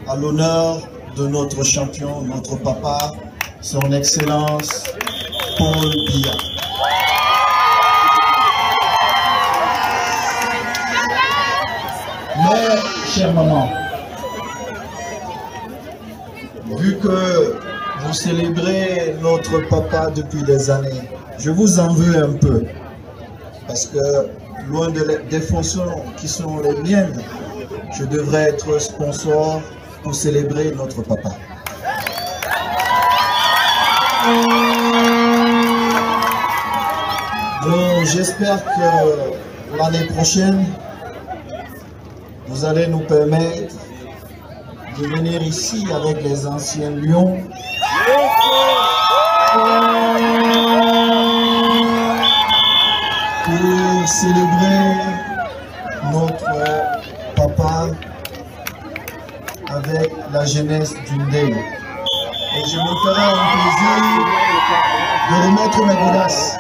à l'honneur de notre champion, notre papa, son Excellence Paul Biya. Mais, chère maman, vu que vous célébrez notre papa depuis des années, je vous en veux un peu. Parce que, loin des fonctions qui sont les miennes, je devrais être sponsor pour célébrer notre papa. Donc, j'espère que l'année prochaine, vous allez nous permettre de venir ici avec les anciens lions pour célébrer notre papa avec la jeunesse du Ndeye. Et je me ferai un plaisir de remettre mes godasses.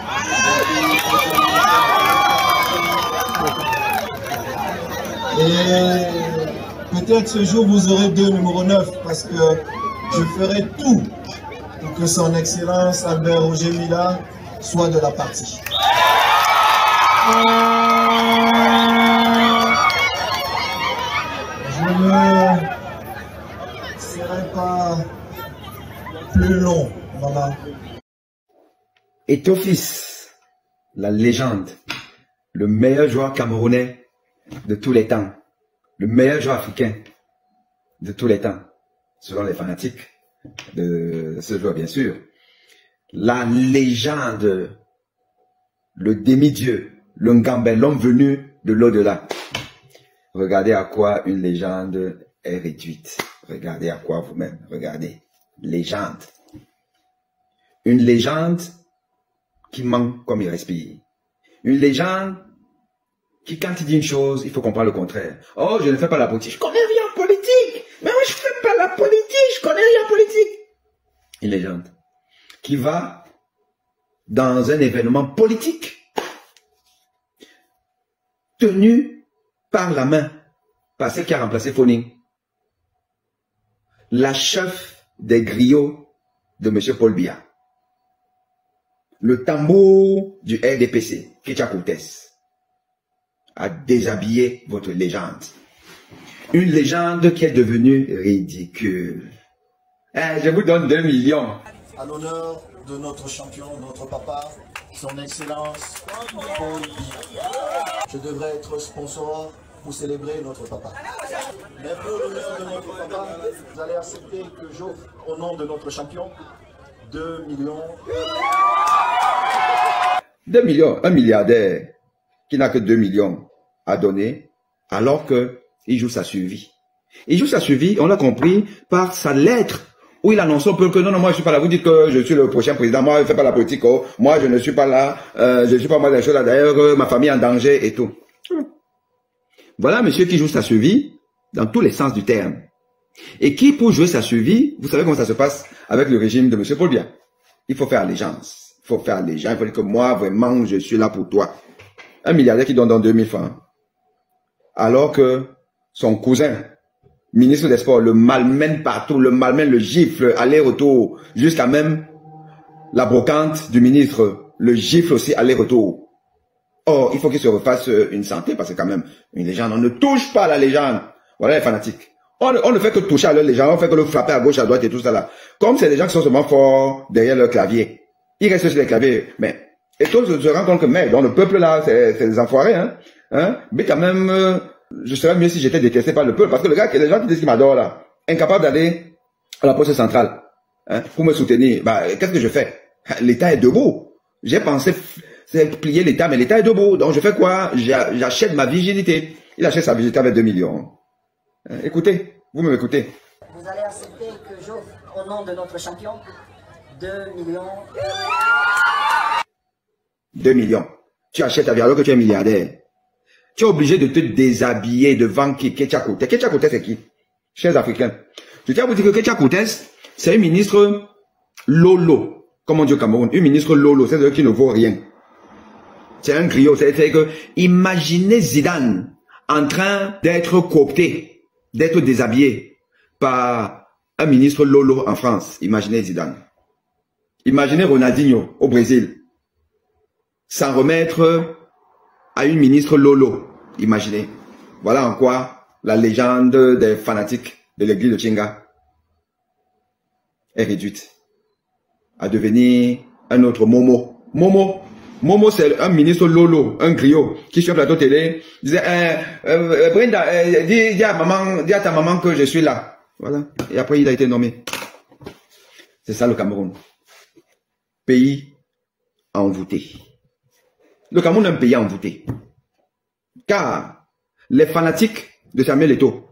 Et peut-être ce jour vous aurez 2 numéros 9 parce que je ferai tout pour que son Excellence Albert Roger Mila soit de la partie. Je ne serai pas plus long, maman. Eto'o-Fils, la légende, le meilleur joueur camerounais de tous les temps, le meilleur joueur africain de tous les temps, selon les fanatiques de ce joueur bien sûr, la légende, le demi-dieu, le Ngambé, l'homme venu de l'au-delà. Regardez à quoi une légende est réduite. Regardez à quoi vous-même. Regardez. Légende. Une légende qui manque comme il respire. Une légende qui, quand il dit une chose, il faut comprendre le contraire. Oh, je ne fais pas la politique. Je connais rien en politique. Mais moi, je ne fais pas la politique. Je connais rien en politique. Une légende qui va dans un événement politique tenu par la main par celle qui a remplacé Foning, la chef des griots de M. Paul Biya, le tambour du RDPC, Ketia Koutès, a déshabillé votre légende. Une légende qui est devenue ridicule. Je vous donne 2 millions. À l'honneur de notre champion, notre papa, son Excellence Paul Biya. Je devrais être sponsor pour célébrer notre papa. Mais pour l'honneur de notre papa, vous allez accepter que j'offre au nom de notre champion 2 millions. 2 millions, un milliardaire qui n'a que 2 millions à donner, alors qu'il joue sa survie. Il joue sa survie, on l'a compris, par sa lettre, où il annonce un peu que non, moi je suis pas là, vous dites que je suis le prochain président, moi je ne fais pas la politique, oh, moi je ne suis pas là, je ne suis pas moi des choses là, d'ailleurs, ma famille est en danger et tout. Voilà monsieur qui joue sa survie dans tous les sens du terme. Et qui, pour jouer sa survie, vous savez comment ça se passe avec le régime de monsieur Paul Biya. Il faut faire allégeance. Il faut faire allégeance. Il faut dire que moi, vraiment, je suis là pour toi. Un milliardaire qui donne dans 2000 francs. Alors que son cousin, ministre des Sports, le malmène partout, le malmène, le gifle, aller-retour, jusqu'à même la brocante du ministre, le gifle aussi, aller-retour. Or, il faut qu'il se refasse une santé, parce que quand même, une légende, on ne touche pas à la légende. Voilà les fanatiques. On ne fait que toucher à leur légende, on fait que le frapper à gauche, à droite et tout ça là. Comme c'est des gens qui sont seulement forts derrière leur clavier. Ils restent sur les claviers. Mais, et tous se rendent compte que, mais, dans le peuple là, c'est des enfoirés, hein. Mais quand même, je serais mieux si j'étais détesté par le peuple, parce que le gars, les gens qui disent qu'ils m'adorent là, incapable d'aller à la poste centrale, hein, pour me soutenir, bah, qu'est-ce que je fais? L'État est debout. J'ai pensé plier l'État, mais l'État est debout. Donc je fais quoi? J'achète ma virginité. Il achète sa virginité avec 2 millions. Écoutez, vous m'écoutez. Vous allez accepter que j'offre au nom de notre champion 2 millions. 2 millions. Tu achètes ta vie alors que tu es milliardaire. Tu es obligé de te déshabiller devant qui? Ketia Koutès. Ketia Koutès c'est qui? Chers Africains. Je tiens à vous dire que Ketia Koutès, c'est un ministre lolo, comme on dit au Cameroun. Un ministre lolo, c'est-à-dire qui ne vaut rien. C'est un griot, c'est-à-dire que imaginez Zidane en train d'être coopté, d'être déshabillé par un ministre Lolo en France. Imaginez Zidane. Imaginez Ronaldinho au Brésil. S'en remettre à une ministre Lolo. Imaginez. Voilà en quoi la légende des fanatiques de l'église de Chinga est réduite à devenir un autre Momo. Momo, c'est un ministre Lolo, un griot, qui sur le plateau télé disait Brenda, dis à ta maman que je suis là. Voilà. Et après, il a été nommé. C'est ça le Cameroun. Pays envoûté. Le Cameroun est un pays envoûté. Car les fanatiques de Samuel Eto'o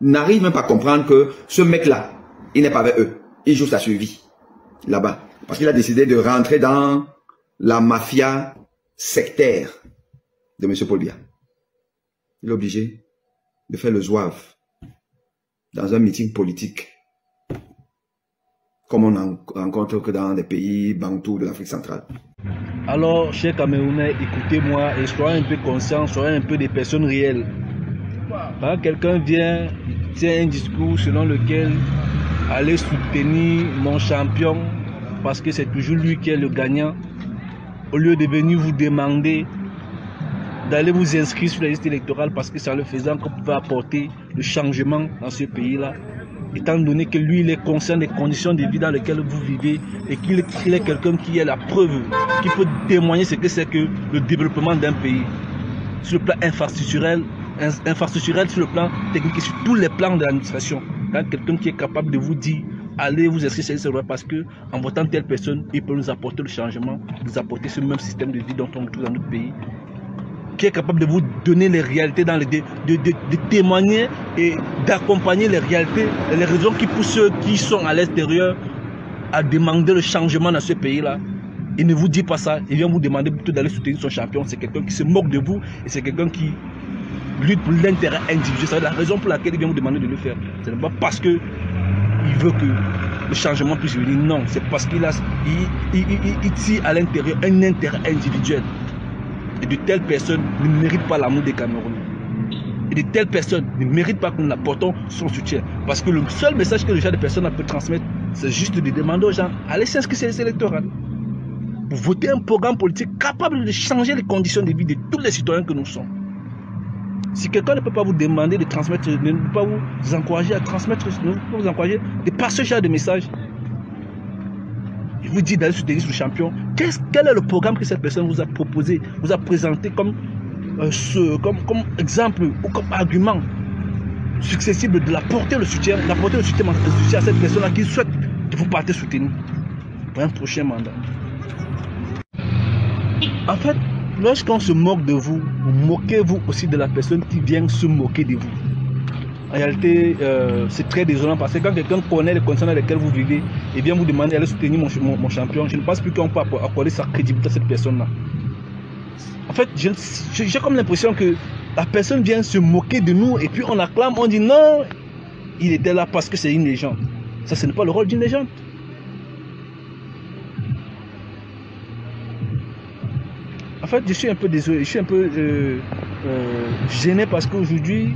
n'arrivent même pas à comprendre que ce mec-là, il n'est pas avec eux. Il joue sa survie là-bas. Parce qu'il a décidé de rentrer dans la mafia sectaire de M. Paul Biya. Il est obligé de faire le zouave dans un meeting politique comme on n'en rencontre que dans les pays bantous de l'Afrique centrale. Alors, chers Camerounais, écoutez-moi et soyez un peu conscients, soyez un peu des personnes réelles. Quand quelqu'un vient, il tient un discours selon lequel allez soutenir mon champion parce que c'est toujours lui qui est le gagnant, au lieu de venir vous demander d'aller vous inscrire sur la liste électorale parce que ça le faisant qu'on peut apporter le changement dans ce pays-là, étant donné que lui il est conscient des conditions de vie dans lesquelles vous vivez et qu'il est quelqu'un qui est la preuve, qui peut témoigner ce que c'est que le développement d'un pays sur le plan infrastructurel, sur le plan technique et sur tous les plans de l'administration. Quand quelqu'un qui est capable de vous dire allez vous inscrire sur la liste électorale parce que en votant telle personne, il peut nous apporter le changement, nous apporter ce même système de vie dont on trouve dans notre pays, qui est capable de vous donner les réalités, de témoigner et d'accompagner les réalités, les raisons qui poussent ceux qui sont à l'extérieur à demander le changement dans ce pays-là. Il ne vous dit pas ça, il vient vous demander plutôt d'aller soutenir son champion. C'est quelqu'un qui se moque de vous et c'est quelqu'un qui lutte pour l'intérêt individuel. C'est la raison pour laquelle il vient vous demander de le faire. Ce n'est pas parce que il veut que le changement puisse venir, non, c'est parce qu'il tire à l'intérieur un intérêt individuel. Et de telles personnes ne méritent pas l'amour des Camerounais. Et de telles personnes ne méritent pas que nous apportons son soutien. Parce que le seul message que le genre de personnes peut transmettre, c'est juste de demander aux gens, allez s'inscrire sur les électorales. Pour voter un programme politique capable de changer les conditions de vie de tous les citoyens que nous sommes. Si quelqu'un ne peut pas vous demander de transmettre, ne peut pas vous encourager à transmettre, ne peut pas vous encourager de passer ce genre de message, il vous dit d'aller soutenir le champion. Quel est le programme que cette personne vous a proposé, vous a présenté comme exemple ou comme argument successible de d'apporter le soutien à cette personne-là qui souhaite que vous partez soutenir pour un prochain mandat. En fait, lorsqu'on se moque de vous, moquez-vous aussi de la personne qui vient se moquer de vous. En réalité, c'est très désolant parce que quand quelqu'un connaît les conditions dans lesquelles vous vivez et vient vous demander d'aller soutenir mon champion, je ne pense plus qu'on peut accorder sa crédibilité à cette personne-là. En fait, j'ai comme l'impression que la personne vient se moquer de nous et puis on acclame, on dit non, il était là parce que c'est une légende. Ça, ce n'est pas le rôle d'une légende. En fait, je suis un peu désolé, je suis un peu gêné parce qu'aujourd'hui,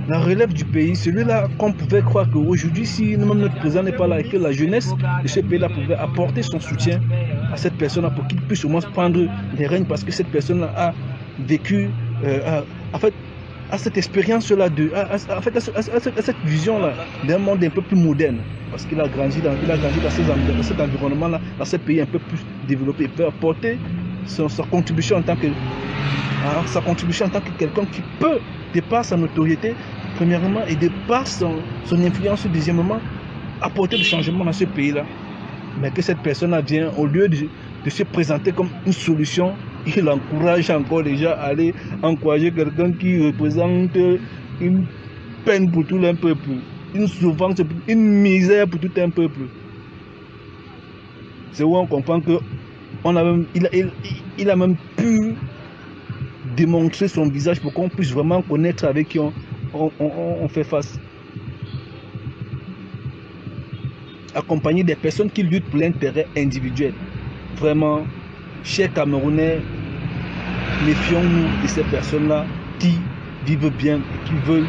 la relève du pays, celui-là qu'on pouvait croire qu'aujourd'hui, si même notre président n'est pas là et que la jeunesse de ce pays-là pouvait apporter son soutien à cette personne-là pour qu'il puisse au moins prendre les rênes parce que cette personne-là a vécu, en fait, à cette expérience-là, à cette vision-là d'un monde un peu plus moderne. Parce qu'il a grandi dans cet environnement-là, dans ce pays un peu plus développé. Il peut apporter sa contribution en tant que quelqu'un qui peut, de par sa notoriété, premièrement, et de par son influence, deuxièmement, apporter du changement dans ce pays-là. Mais que cette personne-là vient, au lieu de se présenter comme une solution, il encourage encore les gens à aller encourager quelqu'un qui représente une peine pour tout un peuple, une souffrance, une misère pour tout un peuple. C'est où on comprend que il a même pu démontrer son visage pour qu'on puisse vraiment connaître avec qui on fait face. Accompagner des personnes qui luttent pour l'intérêt individuel. Vraiment, chers Camerounais, méfions-nous de ces personnes-là qui vivent bien et qui veulent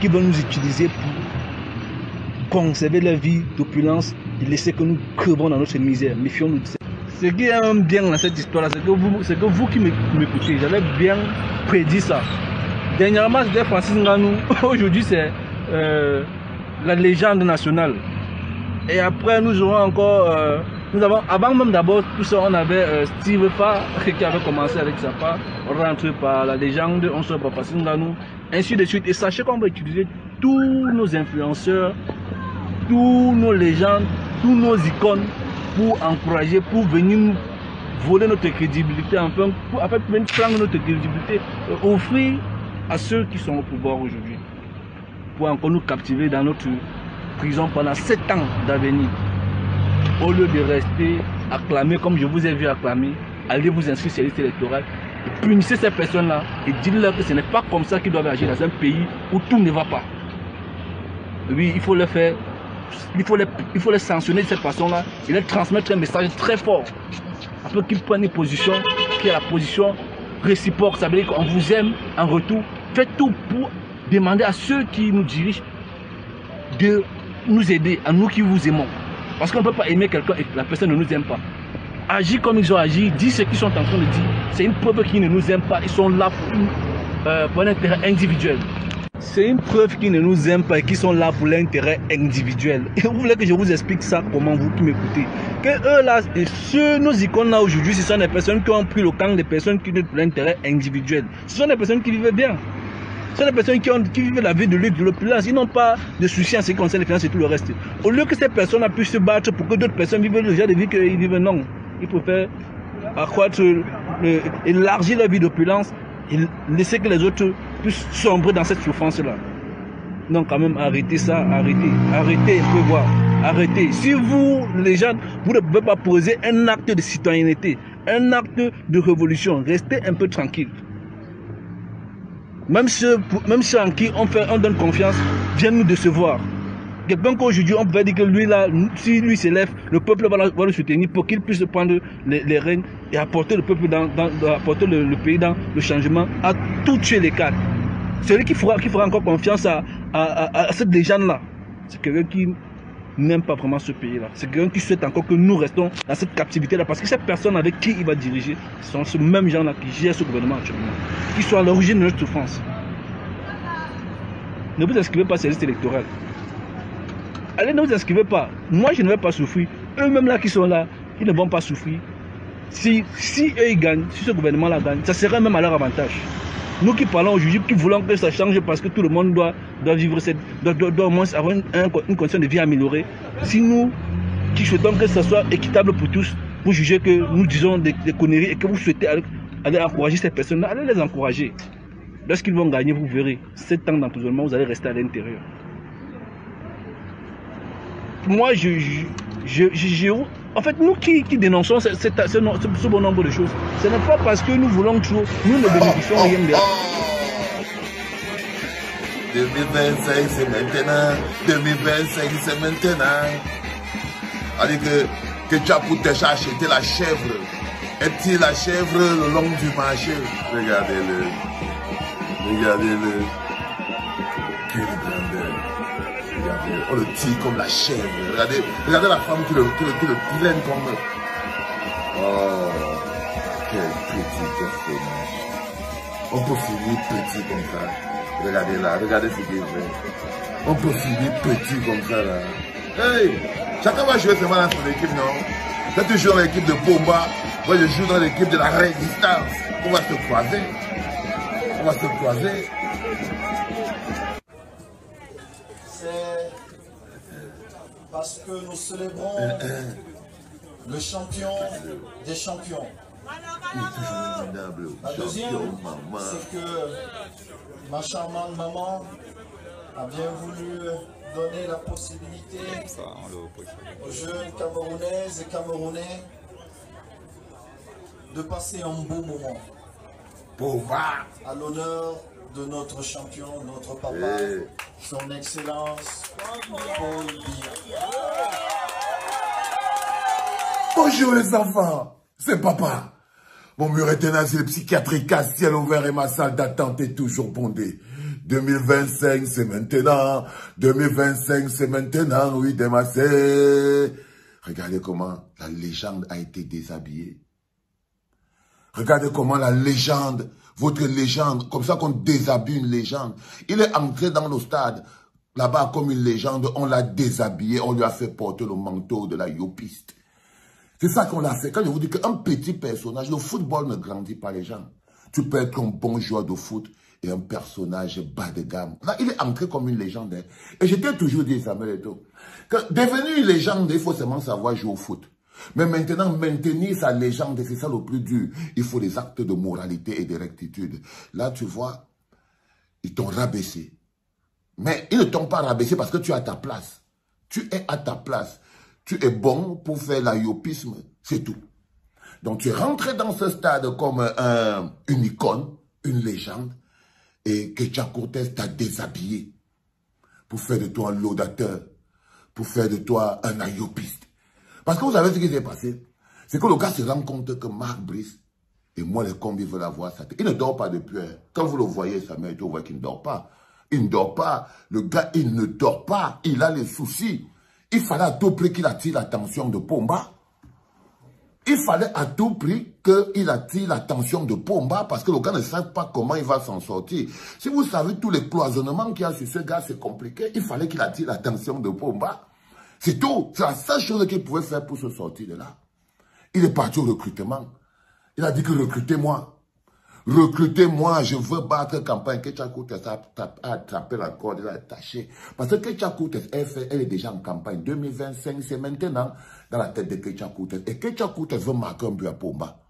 qui veulent nous utiliser pour conserver la vie d'opulence et laisser que nous crevons dans notre misère. Méfions-nous de ça. Ce qui est bien dans cette histoire-là, c'est que vous qui m'écoutez, j'avais bien prédit ça. Dernièrement, c'était Francis Ngannou. Aujourd'hui, c'est la légende nationale. Et après, nous aurons encore... avant même d'abord tout ça, on avait Steve Fa qui avait commencé avec sa part. On rentre par la légende, on sort par Francis Ngannou, ainsi de suite. Et sachez qu'on va utiliser tous nos influenceurs, tous nos légendes, tous nos icônes pour encourager, pour venir nous voler notre crédibilité, enfin, pour venir prendre notre crédibilité, offrir à ceux qui sont au pouvoir aujourd'hui, pour encore nous captiver dans notre prison pendant 7 ans d'avenir. Au lieu de rester acclamé comme je vous ai vu acclamer, allez vous inscrire sur la liste électorale, et punissez ces personnes-là et dites-leur que ce n'est pas comme ça qu'ils doivent agir dans un pays où tout ne va pas. Oui, il faut le faire. Il faut les sanctionner de cette façon-là et leur transmettre un message très fort afin qu'ils prennent une position qui est la position réciproque. Ça veut dire qu'on vous aime en retour. Faites tout pour demander à ceux qui nous dirigent de nous aider, à nous qui vous aimons. Parce qu'on ne peut pas aimer quelqu'un et que la personne ne nous aime pas. Agir comme ils ont agi, dire ce qu'ils sont en train de dire, c'est une preuve qu'ils ne nous aiment pas. Ils sont là pour un intérêt individuel. C'est une preuve qu'ils ne nous aiment pas et qu'ils sont là pour l'intérêt individuel. Et vous voulez que je vous explique ça comment, vous qui m'écoutez? Que eux là, nos icônes là aujourd'hui, ce sont des personnes qui ont pris le camp des personnes qui ont pour l'intérêt individuel. Ce sont des personnes qui vivent bien. Ce sont des personnes qui vivent la vie de luxe, de l'opulence. Ils n'ont pas de soucis en ce qui concerne les finances et tout le reste. Au lieu que ces personnes puissent se battre pour que d'autres personnes vivent le genre de vie qu'ils vivent, non. Ils préfèrent accroître, élargir la vie d'opulence et laisser que les autres puissent sombrer dans cette souffrance-là. Donc quand même, arrêtez ça, arrêtez un peu voir, arrêtez. Si vous, les gens, vous ne pouvez pas poser un acte de citoyenneté, un acte de révolution, restez un peu tranquille. Même ceux en qui on donne confiance viennent nous décevoir. Quelqu'un qu'aujourd'hui on peut dire que lui là, si lui s'élève, le peuple va le soutenir pour qu'il puisse prendre les rênes et apporter le peuple apporter le pays dans le changement, à tout tuer les cadres. Celui qui fera encore confiance à cette légende là, c'est quelqu'un qui n'aime pas vraiment ce pays là. C'est quelqu'un qui souhaite encore que nous restons dans cette captivité là, parce que cette personne avec qui il va diriger sont ce même gens là qui gère ce gouvernement actuellement, qui sont à l'origine de notre souffrance. Ne vous inscrivez pas sur la liste électorale. Allez, ne vous inscrivez pas. Moi, je ne vais pas souffrir. Eux-mêmes là qui sont là, ils ne vont pas souffrir. Si eux ils gagnent, si ce gouvernement-là gagne, ça serait même à leur avantage. Nous qui parlons aujourd'hui, qui voulons que ça change parce que tout le monde doit vivre doit au moins avoir une condition de vie améliorée. Si nous qui souhaitons que ça soit équitable pour tous, vous jugez que nous disons des conneries et que vous souhaitez aller encourager ces personnes-là, allez les encourager. Lorsqu'ils vont gagner, vous verrez, 7 ans d'emprisonnement, vous allez rester à l'intérieur. Moi, en fait, nous qui dénonçons ce bon nombre de choses, ce n'est pas parce que nous voulons toujours, nous ne bénéficions rien de... 2025, c'est maintenant. 2025, c'est maintenant. C'est-à-dire que tu as pour te acheter la chèvre. Est-il la chèvre le long du marché? Regardez-le. Regardez-le. Quelle grandeur. Regardez, on le tire comme la chèvre. Regardez la femme qui le vilaine comme... Oh, quel petit personnage. On peut finir petit comme ça. Regardez là, regardez ce qu'il fait. On peut finir petit comme ça là. Hey, chacun va jouer seulement dans son équipe, non? Quand tu joues dans l'équipe de Bomba, moi je joue dans l'équipe de la résistance. On va se croiser. On va se croiser. Parce que nous célébrons le champion des champions. La deuxième, c'est que ma charmante maman a bien voulu donner la possibilité aux jeunes Camerounaises et Camerounais de passer un beau moment à l'honneur de notre champion, notre papa, son excellence, Paul Biya. Bonjour les enfants, c'est papa. Mon mur est un asile psychiatrique à ciel ouvert et ma salle d'attente est toujours bondée. 2025, c'est maintenant. 2025, c'est maintenant. Oui, Demassé. Regardez comment la légende a été déshabillée. Regardez comment la légende, votre légende, comme ça qu'on déshabille une légende. Il est entré dans le stade, là-bas comme une légende, on l'a déshabillé, on lui a fait porter le manteau de la yopiste. C'est ça qu'on a fait. Quand je vous dis qu'un petit personnage, le football ne grandit pas les gens. Tu peux être un bon joueur de foot et un personnage bas de gamme. Là, il est entré comme une légende. Et je t'ai toujours dit, Samuel Eto'o, que devenir une légende, il faut seulement savoir jouer au foot. Mais maintenant, maintenir sa légende, c'est ça le plus dur. Il faut des actes de moralité et de rectitude. Là, tu vois, ils t'ont rabaissé. Mais ils ne t'ont pas rabaissé parce que tu es à ta place. Tu es à ta place. Tu es bon pour faire l'ayopisme, c'est tout. Donc, tu es rentré dans ce stade comme une icône, une légende, et que Ketia Cortez t'a déshabillé pour faire de toi un laudateur, pour faire de toi un ayopiste. Parce que vous savez ce qui s'est passé? C'est que le gars se rend compte que Marc Brice et moi, les combis veulent avoir sa tête. Il ne dort pas depuis. Quand vous le voyez, Samuel Eto'o, vous voyez qu'il ne dort pas. Il ne dort pas. Le gars, il ne dort pas. Il a les soucis. Il fallait à tout prix qu'il attire l'attention de Pomba. Il fallait à tout prix qu'il attire l'attention de Pomba parce que le gars ne sait pas comment il va s'en sortir. Si vous savez tous les cloisonnements qu'il y a sur ce gars, c'est compliqué. Il fallait qu'il attire l'attention de Pomba. C'est tout. C'est la seule chose qu'il pouvait faire pour se sortir de là. Il est parti au recrutement. Il a dit que recrutez-moi. Recrutez-moi, je veux battre campagne. Ketia Cortez a attrapé la corde, il a attaché. Parce que Ketia Cortez, elle est déjà en campagne. 2025, c'est maintenant dans la tête de Ketia Cortez. Et Ketia Cortez veut marquer un but à Pomba.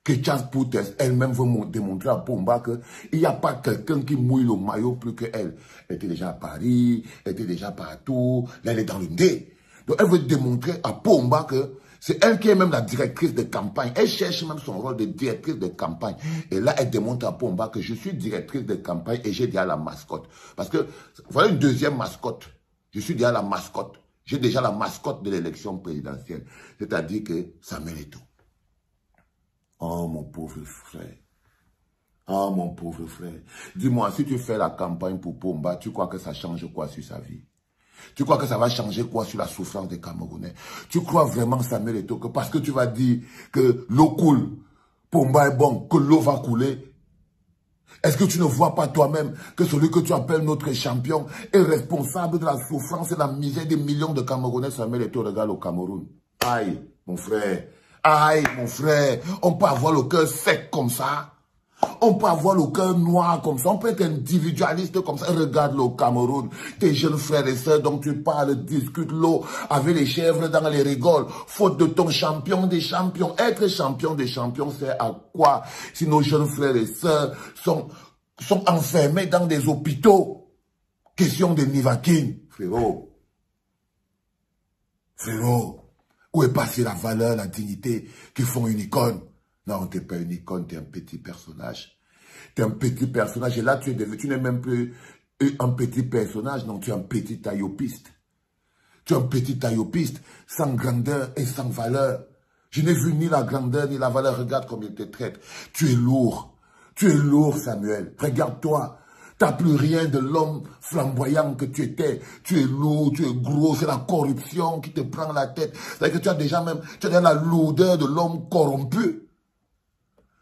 Ketia Cortez elle-même veut démontrer à Pomba qu'il n'y a pas quelqu'un qui mouille le maillot plus qu'elle. Elle était déjà à Paris, elle était déjà partout, là elle est dans le nez. Donc elle veut démontrer à Pomba que c'est elle qui est même la directrice de campagne. Elle cherche même son rôle de directrice de campagne. Et là, elle démontre à Pomba que je suis directrice de campagne et j'ai déjà la mascotte. Parce que, voilà une deuxième mascotte. Je suis déjà la mascotte. J'ai déjà la mascotte de l'élection présidentielle. C'est-à-dire que Samuel Eto'o. Oh, mon pauvre frère. Oh, mon pauvre frère. Dis-moi, si tu fais la campagne pour Pomba, tu crois que ça change quoi sur sa vie? Tu crois que ça va changer quoi sur la souffrance des Camerounais? Tu crois vraiment, Samuel Eto'o, que parce que tu vas dire que l'eau coule, Pomba est bon, que l'eau va couler? Est-ce que tu ne vois pas toi-même que celui que tu appelles notre champion est responsable de la souffrance et de la misère des millions de Camerounais? Samuel Eto'o regarde au Cameroun. Aïe, mon frère. Aïe, mon frère. On peut avoir le cœur sec comme ça. On peut avoir le cœur noir comme ça, on peut être individualiste comme ça. Regarde le Cameroun, tes jeunes frères et sœurs dont tu parles, discute l'eau avec les chèvres dans les rigoles, faute de ton champion des champions. Être champion des champions, c'est à quoi si nos jeunes frères et sœurs sont enfermés dans des hôpitaux? Question de Nivakin, frérot. Frérot, où est passée la valeur, la dignité qui font une icône? Non, tu n'es pas une icône, tu es un petit personnage. Tu es un petit personnage et là, tu n'es même plus un petit personnage, non, tu es un petit ayopiste. Tu es un petit ayopiste sans grandeur et sans valeur. Je n'ai vu ni la grandeur ni la valeur. Regarde comme il te traite. Tu es lourd. Tu es lourd, Samuel. Regarde-toi. Tu n'as plus rien de l'homme flamboyant que tu étais. Tu es lourd, tu es gros. C'est la corruption qui te prend la tête. C'est-à-dire que tu as déjà la lourdeur de l'homme corrompu.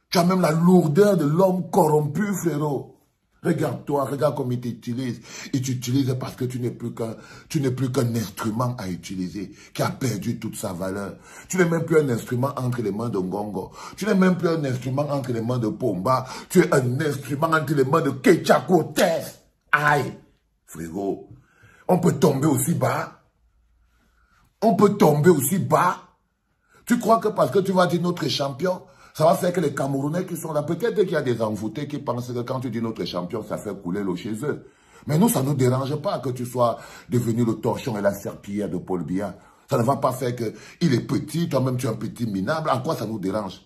Tu as même la lourdeur de l'homme corrompu, frérot. Regarde-toi, regarde comme il t'utilise. Il t'utilise parce que tu n'es plus qu'un instrument à utiliser, qui a perdu toute sa valeur. Tu n'es même plus un instrument entre les mains de Ngongo. Tu n'es même plus un instrument entre les mains de Pomba. Tu es un instrument entre les mains de Ketia Cortez. Aïe, frérot. On peut tomber aussi bas. On peut tomber aussi bas. Tu crois que parce que tu vas dire notre champion, ça va faire que les Camerounais qui sont là, peut-être qu'il y a des envoûtés qui pensent que quand tu dis notre champion, ça fait couler l'eau chez eux. Mais nous, ça ne nous dérange pas que tu sois devenu le torchon et la serpillière de Paul Biya. Ça ne va pas faire qu'il est petit, toi-même tu es un petit minable. En quoi ça nous dérange?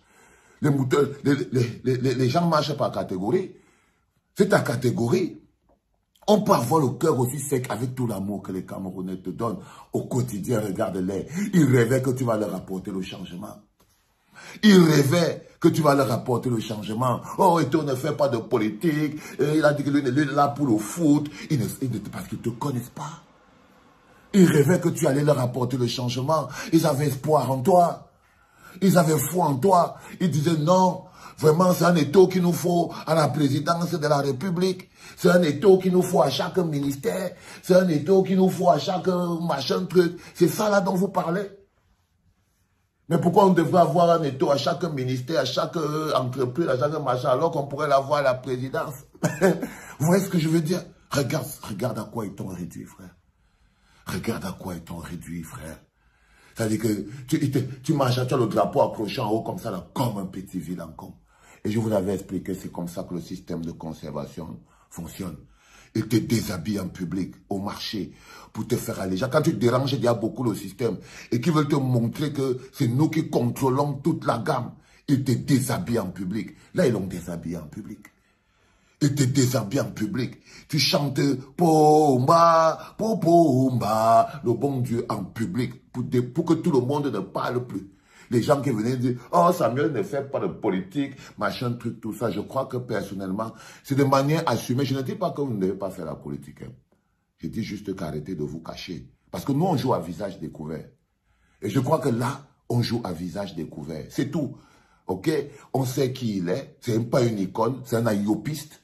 Les gens marchent par catégorie. C'est ta catégorie. On peut avoir le cœur aussi sec avec tout l'amour que les Camerounais te donnent au quotidien. Regarde-les. Ils rêvaient que tu vas leur apporter le changement. Ils rêvaient que tu vas leur apporter le changement. Oh, Eto'o ne fait pas de politique. Il a dit que lui est là pour le foot. Parce qu'ils ne te connaissent pas. Ils rêvaient que tu allais leur apporter le changement. Ils avaient espoir en toi. Ils avaient foi en toi. Ils disaient non, vraiment c'est un Eto'o qu'il nous faut à la présidence de la République. C'est un Eto'o qu'il nous faut à chaque ministère. C'est un Eto'o qu'il nous faut à chaque machin truc. C'est ça là dont vous parlez. Mais pourquoi on devrait avoir un Eto'o à chaque ministère, à chaque entreprise, à chaque machin, alors qu'on pourrait l'avoir à la présidence? Vous voyez ce que je veux dire? Regarde à quoi ils t'ont réduit, frère. Regarde à quoi ils t'ont réduit, frère. C'est-à-dire que tu marches, tu as le drapeau accroché en haut comme ça, là, comme un petit vilain con. Et je vous avais expliqué, c'est comme ça que le système de conservation fonctionne. Ils te déshabillent en public, au marché, pour te faire alléger. Quand tu te déranges, il y a beaucoup le système. Et qui veulent te montrer que c'est nous qui contrôlons toute la gamme. Ils te déshabillent en public. Là, ils l'ont déshabillé en public. Ils te déshabillent en public. Tu chantes Pomba, Pomba, le bon Dieu en public, pour que tout le monde ne parle plus. Les gens qui venaient dire, oh, Samuel ne fait pas de politique, machin, truc, tout ça. Je crois que personnellement, c'est de manière assumée. Je ne dis pas que vous ne devez pas faire la politique. Hein. Je dis juste qu'arrêtez de vous cacher. Parce que nous, on joue à visage découvert. Et je crois que là, on joue à visage découvert. C'est tout. OK? On sait qui il est. C'est même pas une icône, c'est un ayopiste.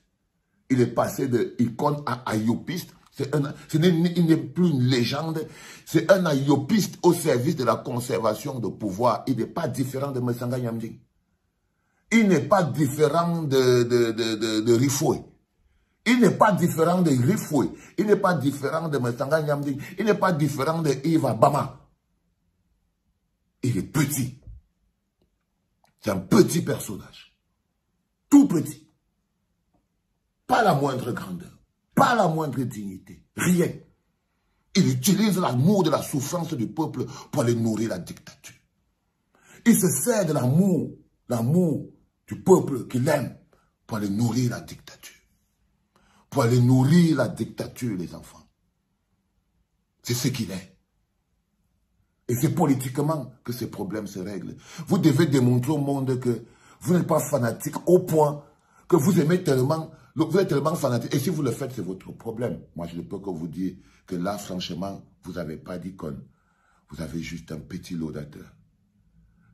Il est passé de icône à ayopiste. Il n'est plus une légende, c'est un ayopiste au service de la conservation de pouvoir. Il n'est pas différent de Messanga Nyamding. Il n'est pas différent de Rifoué. Il n'est pas différent de Rifoué. Il n'est pas différent de Messanga Nyamding. Il n'est pas différent de Yves Bama. Il est petit. C'est un petit personnage. Tout petit. Pas la moindre grandeur. Pas la moindre dignité, rien. Il utilise l'amour de la souffrance du peuple pour aller nourrir la dictature. Il se sert de l'amour du peuple qu'il aime pour aller nourrir la dictature. Pour aller nourrir la dictature, les enfants. C'est ce qu'il est. Et c'est politiquement que ces problèmes se règlent. Vous devez démontrer au monde que vous n'êtes pas fanatique au point que vous aimez tellement... Vous êtes tellement fanatique. Et si vous le faites, c'est votre problème. Moi, je ne peux que vous dire que là, franchement, vous n'avez pas d'icône. Vous avez juste un petit laudateur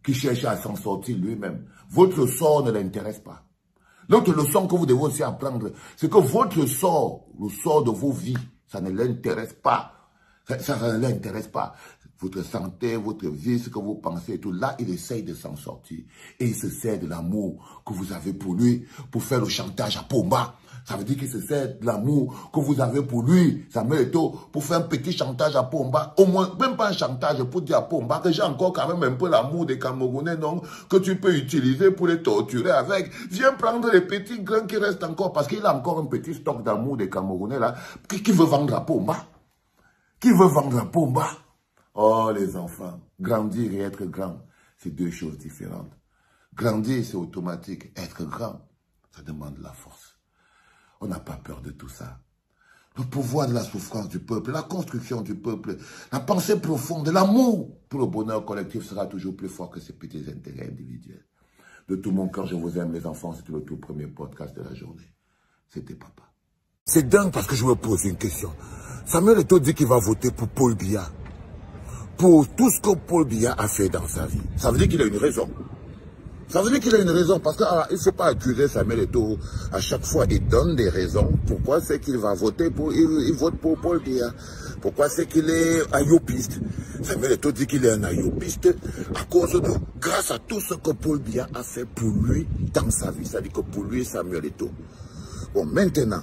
qui cherche à s'en sortir lui-même. Votre sort ne l'intéresse pas. L'autre leçon que vous devez aussi apprendre, c'est que votre sort, le sort de vos vies, ça ne l'intéresse pas. Ça ne l'intéresse pas. Votre santé, votre vie, ce que vous pensez et tout. Là, il essaye de s'en sortir. Et il se sert de l'amour que vous avez pour lui, pour faire le chantage à Pomba. Ça veut dire qu'il se sert de l'amour que vous avez pour lui, Samuel Eto'o, pour faire un petit chantage à Pomba. Au moins, même pas un chantage pour dire à Pomba que j'ai encore quand même un peu l'amour des Camerounais, donc, que tu peux utiliser pour les torturer avec. Viens prendre les petits grains qui restent encore, parce qu'il a encore un petit stock d'amour des Camerounais là, qui veut vendre à Pomba. Qui veut vendre à Pomba? Oh, les enfants, grandir et être grand, c'est deux choses différentes. Grandir, c'est automatique. Être grand, ça demande la force. On n'a pas peur de tout ça. Le pouvoir de la souffrance du peuple, la construction du peuple, la pensée profonde, l'amour pour le bonheur collectif sera toujours plus fort que ces petits intérêts individuels. De tout mon cœur, je vous aime, les enfants. C'était le tout premier podcast de la journée. C'était papa. C'est dingue parce que je me pose une question. Samuel Eto'o dit qu'il va voter pour Paul Biya. Pour tout ce que Paul Biya a fait dans sa vie. Ça veut dire qu'il a une raison. Ça veut dire qu'il a une raison. Parce qu'il ne faut pas accuser Samuel Eto'o. À chaque fois, il donne des raisons. Pourquoi c'est qu'il va voter pour... Il vote pour Paul Biya. Pourquoi c'est qu'il est ayopiste. Samuel Eto'o dit qu'il est un ayopiste à cause de... Grâce à tout ce que Paul Biya a fait pour lui dans sa vie. C'est-à-dire que pour lui, Samuel Eto'o. Bon, maintenant,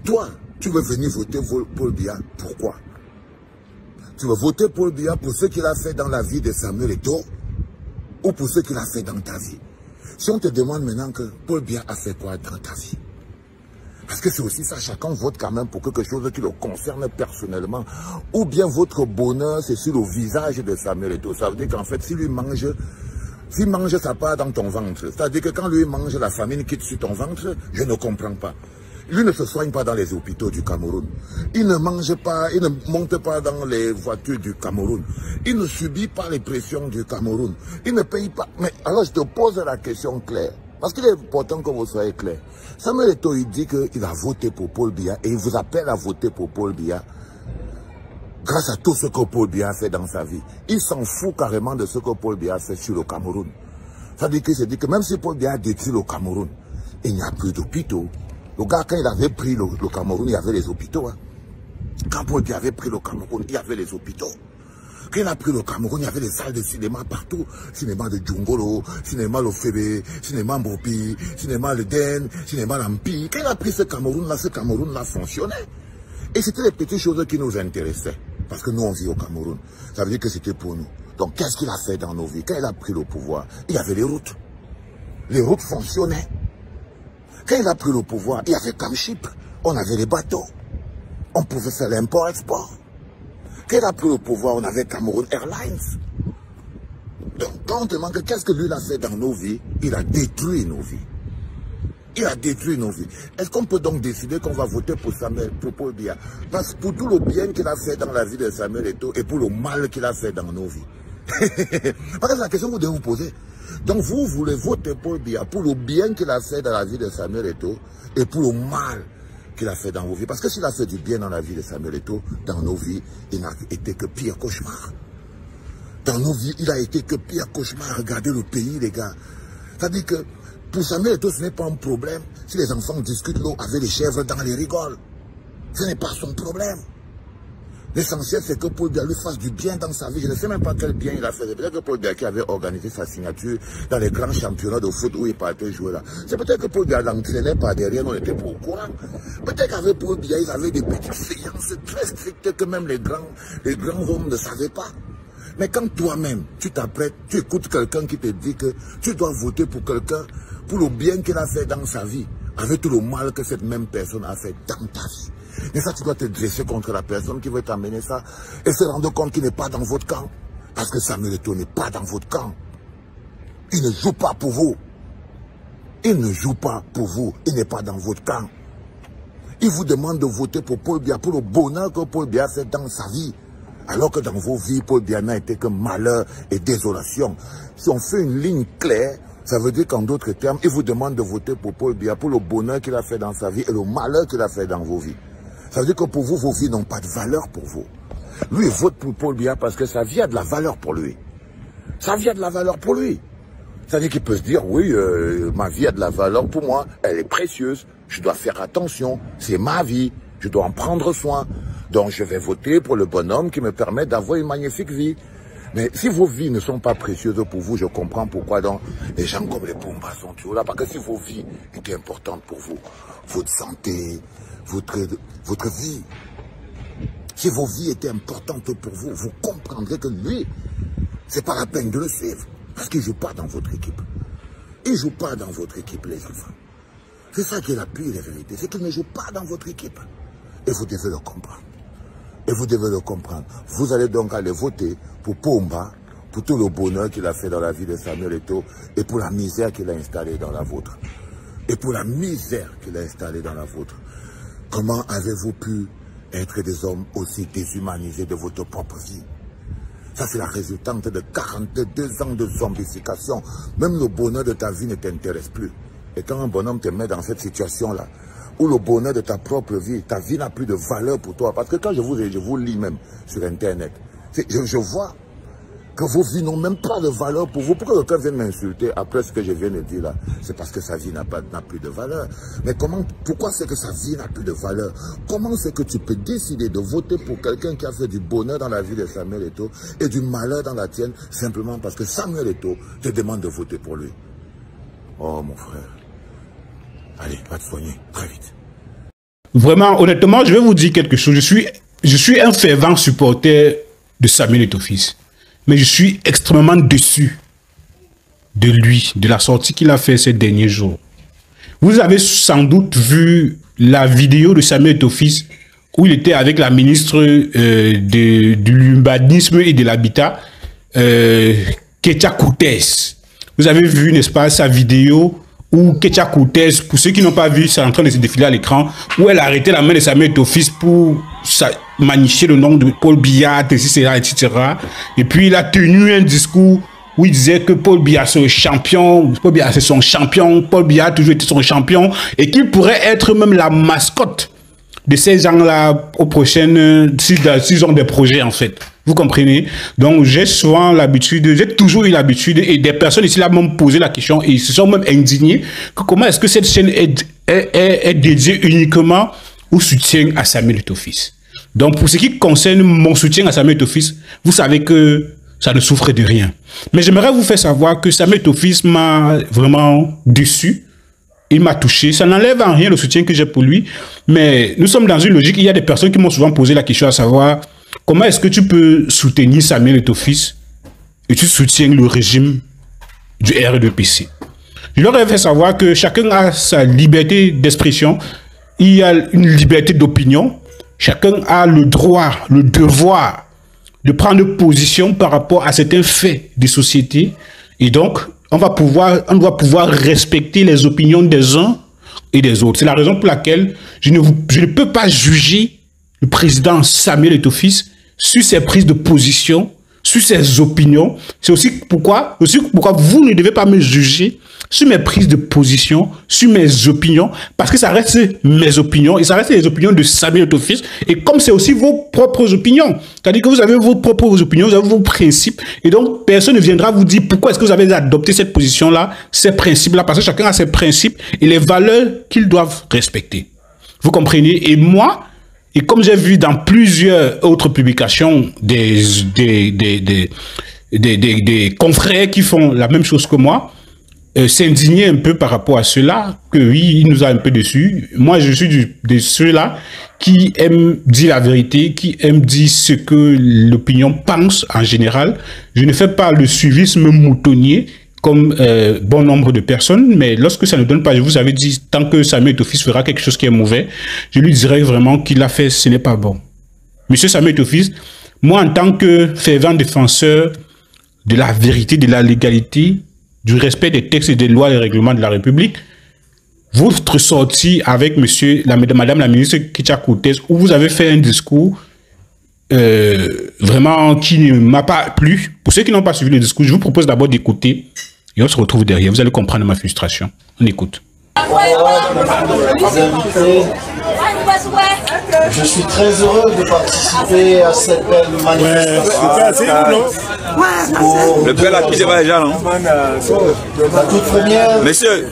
toi, tu veux venir voter Paul Biya. Pourquoi? Tu veux voter Paul Biya pour ce qu'il a fait dans la vie de Samuel Eto'o ou pour ce qu'il a fait dans ta vie? Si on te demande maintenant que Paul Biya a fait quoi dans ta vie? Parce que c'est aussi ça, chacun vote quand même pour quelque chose qui le concerne personnellement. Ou bien votre bonheur, c'est sur le visage de Samuel Eto'o. Ça veut dire qu'en fait, s'il mange, ça part dans ton ventre. C'est-à-dire que quand lui mange, la famine quitte sur ton ventre, je ne comprends pas. Lui ne se soigne pas dans les hôpitaux du Cameroun. Il ne mange pas, il ne monte pas dans les voitures du Cameroun. Il ne subit pas les pressions du Cameroun. Il ne paye pas. Mais alors je te pose la question claire. Parce qu'il est important que vous soyez clair. Samuel Eto'o, il dit qu'il a voté pour Paul Biya et il vous appelle à voter pour Paul Biya. Grâce à tout ce que Paul Biya a fait dans sa vie. Il s'en fout carrément de ce que Paul Biya a fait sur le Cameroun. Ça veut dire qu'il se dit que même si Paul Biya a détruit le Cameroun, il n'y a plus d'hôpitaux. Le gars, quand il avait pris le Cameroun, il y avait les hôpitaux. Hein. Quand Paul Biya avait pris le Cameroun, il y avait les hôpitaux. Quand il a pris le Cameroun, il y avait des salles de cinéma partout. Cinéma de Djungolo, cinéma Lofebe, cinéma Mbopi, cinéma Le Den, cinéma Lampi. Quand il a pris ce Cameroun-là fonctionnait. Et c'était les petites choses qui nous intéressaient. Parce que nous, on vit au Cameroun. Ça veut dire que c'était pour nous. Donc, qu'est-ce qu'il a fait dans nos vies? Quand il a pris le pouvoir, il y avait les routes. Les routes fonctionnaient. Quand il a pris le pouvoir, il y avait Camship, on avait les bateaux, on pouvait faire l'import-export. Quand il a pris le pouvoir, on avait Cameroun Airlines. Donc, quand on demande qu'est-ce que lui a fait dans nos vies, il a détruit nos vies. Il a détruit nos vies. Est-ce qu'on peut donc décider qu'on va voter pour Paul Biya? Parce que pour tout le bien qu'il a fait dans la vie de Samuel Eto'o et pour le mal qu'il a fait dans nos vies. Parce que c'est la question que vous devez vous poser. Donc vous voulez voter Paul Biya pour le bien qu'il a fait dans la vie de Samuel Eto'o et pour le mal qu'il a fait dans vos vies. Parce que s'il a fait du bien dans la vie de Samuel Eto'o, dans nos vies, il n'a été que pire cauchemar. Dans nos vies, il a été que pire cauchemar. Regardez le pays, les gars. C'est-à-dire que pour Samuel Eto'o, ce n'est pas un problème si les enfants discutent l'eau avec les chèvres dans les rigoles. Ce n'est pas son problème. L'essentiel, c'est que Paul Biya lui fasse du bien dans sa vie. Je ne sais même pas quel bien il a fait. C'est peut-être que Paul Biya qui avait organisé sa signature dans les grands championnats de foot où il partait jouer là. C'est peut-être que Paul Biya l'entraînait par derrière, on n'était pas au courant. Peut-être qu'avec Paul Biya, ils avaient des petites séances très strictes que même les grands hommes ne savaient pas. Mais quand toi-même, tu t'apprêtes, tu écoutes quelqu'un qui te dit que tu dois voter pour quelqu'un, pour le bien qu'il a fait dans sa vie, avec tout le mal que cette même personne a fait dans ta vie. Et ça, tu dois te dresser contre la personne qui veut t'amener ça et se rendre compte qu'il n'est pas dans votre camp. Parce que Samuel Eto'o n'est pas dans votre camp. Il ne joue pas pour vous. Il ne joue pas pour vous. Il n'est pas dans votre camp. Il vous demande de voter pour Paul Biya, pour le bonheur que Paul Biya a fait dans sa vie. Alors que dans vos vies, Paul Biya n'a été que malheur et désolation. Si on fait une ligne claire, ça veut dire qu'en d'autres termes, il vous demande de voter pour Paul Biya, pour le bonheur qu'il a fait dans sa vie et le malheur qu'il a fait dans vos vies. Ça veut dire que pour vous, vos vies n'ont pas de valeur pour vous. Lui, il vote pour Paul Biya parce que sa vie a de la valeur pour lui. Sa vie a de la valeur pour lui. Ça veut dire qu'il peut se dire, oui, ma vie a de la valeur pour moi, elle est précieuse, je dois faire attention, c'est ma vie, je dois en prendre soin. Donc je vais voter pour le bonhomme qui me permet d'avoir une magnifique vie. Mais si vos vies ne sont pas précieuses pour vous, je comprends pourquoi donc les gens comme les Bombas sont toujours là. Parce que si vos vies étaient importantes pour vous, votre santé, votre vie, si vos vies étaient importantes pour vous, vous comprendrez que lui, c'est pas la peine de le suivre. Parce qu'il ne joue pas dans votre équipe. Il ne joue pas dans votre équipe, les enfants. C'est ça qui est la pire vérité. C'est qu'il ne joue pas dans votre équipe. Et vous devez le comprendre. Et vous devez le comprendre. Vous allez donc aller voter pour Pomba, pour tout le bonheur qu'il a fait dans la vie de Samuel Eto'o et pour la misère qu'il a installée dans la vôtre. Et pour la misère qu'il a installée dans la vôtre. Comment avez-vous pu être des hommes aussi déshumanisés de votre propre vie? Ça, c'est la résultante de 42 ans de zombification. Même le bonheur de ta vie ne t'intéresse plus. Et quand un bonhomme te met dans cette situation-là, où le bonheur de ta propre vie, ta vie n'a plus de valeur pour toi. Parce que quand je vous lis même sur Internet, je vois que vos vies n'ont même pas de valeur pour vous. Pourquoi quelqu'un vient m'insulter après ce que je viens de dire là? C'est parce que sa vie n'a plus de valeur. Mais pourquoi c'est que sa vie n'a plus de valeur? Comment c'est que tu peux décider de voter pour quelqu'un qui a fait du bonheur dans la vie de Samuel Eto'o et du malheur dans la tienne, simplement parce que Samuel Eto'o te demande de voter pour lui? Oh mon frère. Allez, va te soigner, très vite. Vraiment, honnêtement, je vais vous dire quelque chose. Je suis un fervent supporter de Samuel Eto'o fils. Mais je suis extrêmement déçu de lui, de la sortie qu'il a fait ces derniers jours. Vous avez sans doute vu la vidéo de Samuel Eto'o fils où il était avec la ministre du l'urbanisme et de l'habitat, Ketia Koutes. Vous avez vu, n'est-ce pas, sa vidéo où Ketia Cortez, pour ceux qui n'ont pas vu, c'est en train de se défiler à l'écran, où elle a arrêté la main de Samuel Eto'o-Fils pour magnifier le nom de Paul Biya, etc. Et puis il a tenu un discours où il disait que Paul Biya c'est un champion, Paul Biya c'est son champion, Paul Biya a toujours été son champion, et qu'il pourrait être même la mascotte de ces gens-là aux prochaines, s'ils ont des projets en fait. Vous comprenez? Donc j'ai souvent l'habitude, j'ai toujours eu l'habitude, et des personnes ici là m'ont posé la question et ils se sont même indignés que comment est-ce que cette chaîne est dédiée uniquement au soutien à Samuel Eto'o-Fils. Donc pour ce qui concerne mon soutien à Samuel Eto'o-Fils, vous savez que ça ne souffre de rien. Mais j'aimerais vous faire savoir que Samuel Eto'o-Fils m'a vraiment déçu. Il m'a touché. Ça n'enlève en rien le soutien que j'ai pour lui. Mais nous sommes dans une logique. Il y a des personnes qui m'ont souvent posé la question à savoir comment est-ce que tu peux soutenir Samuel Eto'o-Fils et tu soutiens le régime du RDPC. Je leur ai fait savoir que chacun a sa liberté d'expression. Il y a une liberté d'opinion. Chacun a le droit, le devoir de prendre position par rapport à certains faits de société. Et donc, on doit pouvoir respecter les opinions des uns et des autres. C'est la raison pour laquelle je ne peux pas juger le président Samuel Eto'o-Fils sur ses prises de position, sur ses opinions. C'est aussi pourquoi vous ne devez pas me juger sur mes prises de position, sur mes opinions, parce que ça reste mes opinions et ça reste les opinions de Samuel Eto'o-Fils. Et comme c'est aussi vos propres opinions, c'est-à-dire que vous avez vos propres opinions, vous avez vos principes, et donc personne ne viendra vous dire pourquoi est-ce que vous avez adopté cette position-là, ces principes-là, parce que chacun a ses principes et les valeurs qu'ils doivent respecter. Vous comprenez? Et moi, et comme j'ai vu dans plusieurs autres publications des confrères qui font la même chose que moi, s'indigner un peu par rapport à cela, que oui, il nous a un peu déçus. Moi, je suis de ceux-là qui aiment dire la vérité, qui aiment dire ce que l'opinion pense en général. Je ne fais pas le suivisme moutonnier comme bon nombre de personnes, mais lorsque ça ne donne pas, je vous avais dit, tant que Samuel Eto'o-Fils fera quelque chose qui est mauvais, je lui dirais vraiment qu'il a fait, ce n'est pas bon. Monsieur Samuel Eto'o-Fils, moi, en tant que fervent défenseur de la vérité, de la légalité, du respect des textes et des lois et règlements de la République, votre sortie avec madame la ministre Ketia Cortez, où vous avez fait un discours vraiment qui ne m'a pas plu. Pour ceux qui n'ont pas suivi le discours, je vous propose d'abord d'écouter et on se retrouve derrière. Vous allez comprendre ma frustration. On écoute. Je suis très heureux de participer à cette belle manifestation. Le bel acquis de déjà, non? La toute première, Monsieur,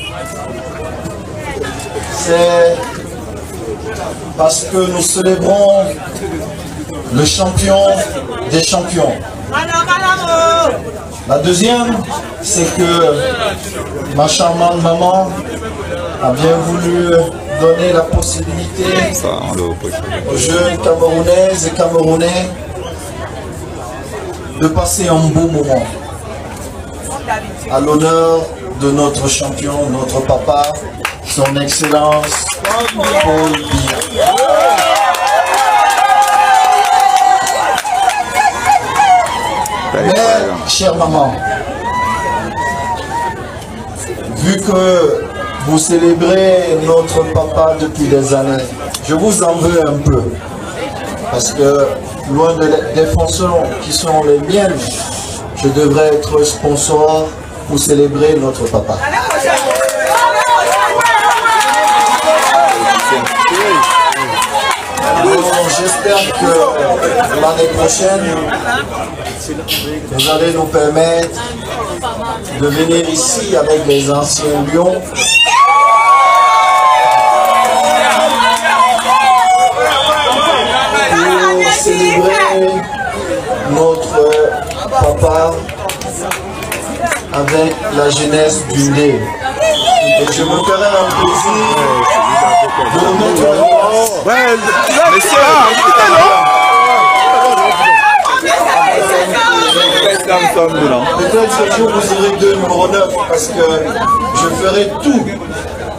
c'est parce que nous célébrons le champion des champions. La deuxième, c'est que ma charmante maman a bien voulu donner la possibilité aux jeunes Camerounaises et Camerounais de passer un beau moment à l'honneur de notre champion, notre papa, son excellence Paul Biya. Mais, chère maman, vu que vous célébrez notre papa depuis des années, je vous en veux un peu. Parce que, loin des fonctions qui sont les miennes, je devrais être sponsor pour célébrer notre papa. J'espère que l'année prochaine, vous allez nous permettre de venir ici avec les anciens lions pour célébrer notre papa avec la jeunesse du nez. Et je me ferai un plaisir de remettre le peut-être ce jour vous irez de numéro 9 parce que je ferai tout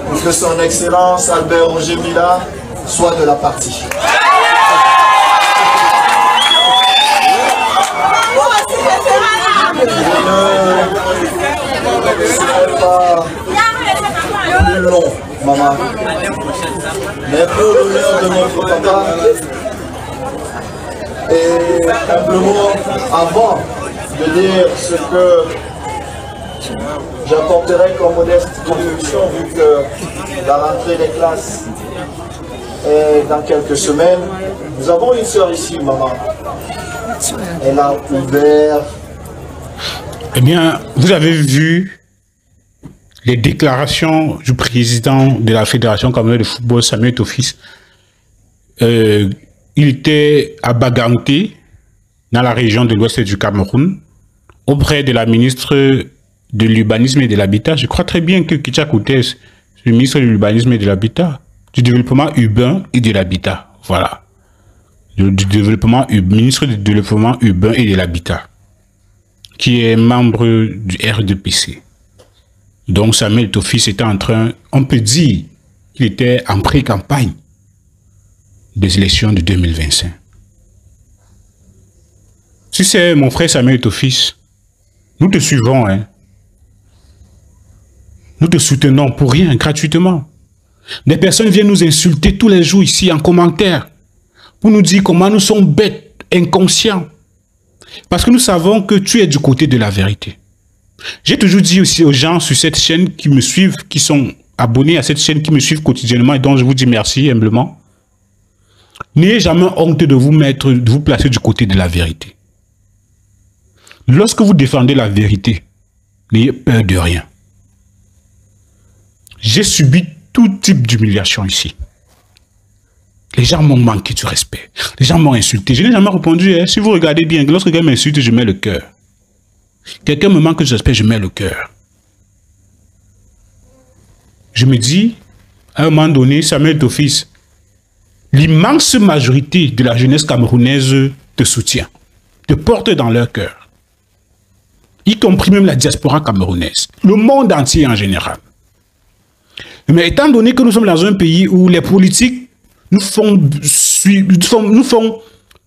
pour que son excellence Albert Roger Mila soit de la partie. Je ne serai pas plus long, maman. Mais pour l'honneur de notre papa, et simplement avant de dire ce que j'apporterai comme modeste contribution, vu que la rentrée des classes est dans quelques semaines, nous avons une sœur ici, maman. Elle a ouvert. Eh bien, vous avez vu les déclarations du président de la Fédération camerounaise de football, Samuel Eto'o-Fils. Il était à Baganté, dans la région de l'ouest du Cameroun, auprès de la ministre de l'Urbanisme et de l'Habitat. Je crois très bien que Kicha Koutès, le ministre de l'Urbanisme et de l'Habitat, du développement urbain et de l'habitat. Voilà. Du développement, ministre du développement urbain et de l'habitat, qui est membre du RDPC. Donc Samuel Eto'o-Fils était en train, on peut dire qu'il était en pré-campagne des élections de 2025. Si c'est mon frère Samuel Eto'o-Fils, nous te suivons, hein. Nous te soutenons pour rien, gratuitement. Des personnes viennent nous insulter tous les jours ici en commentaire pour nous dire comment nous sommes bêtes, inconscients. Parce que nous savons que tu es du côté de la vérité. J'ai toujours dit aussi aux gens sur cette chaîne qui me suivent, qui sont abonnés à cette chaîne, qui me suivent quotidiennement et dont je vous dis merci humblement. N'ayez jamais honte de vous mettre, de vous placer du côté de la vérité. Lorsque vous défendez la vérité, n'ayez peur de rien. J'ai subi tout type d'humiliation ici. Les gens m'ont manqué du respect. Les gens m'ont insulté. Je n'ai jamais répondu. Hein. Si vous regardez bien, lorsque quelqu'un m'insulte, je mets le cœur. Quelqu'un me manque de respect, je mets le cœur. Je me dis, à un moment donné, Samuel Eto'o-Fils, l'immense majorité de la jeunesse camerounaise te soutient, te porte dans leur cœur. Y compris même la diaspora camerounaise. Le monde entier en général. Mais étant donné que nous sommes dans un pays où les politiques nous font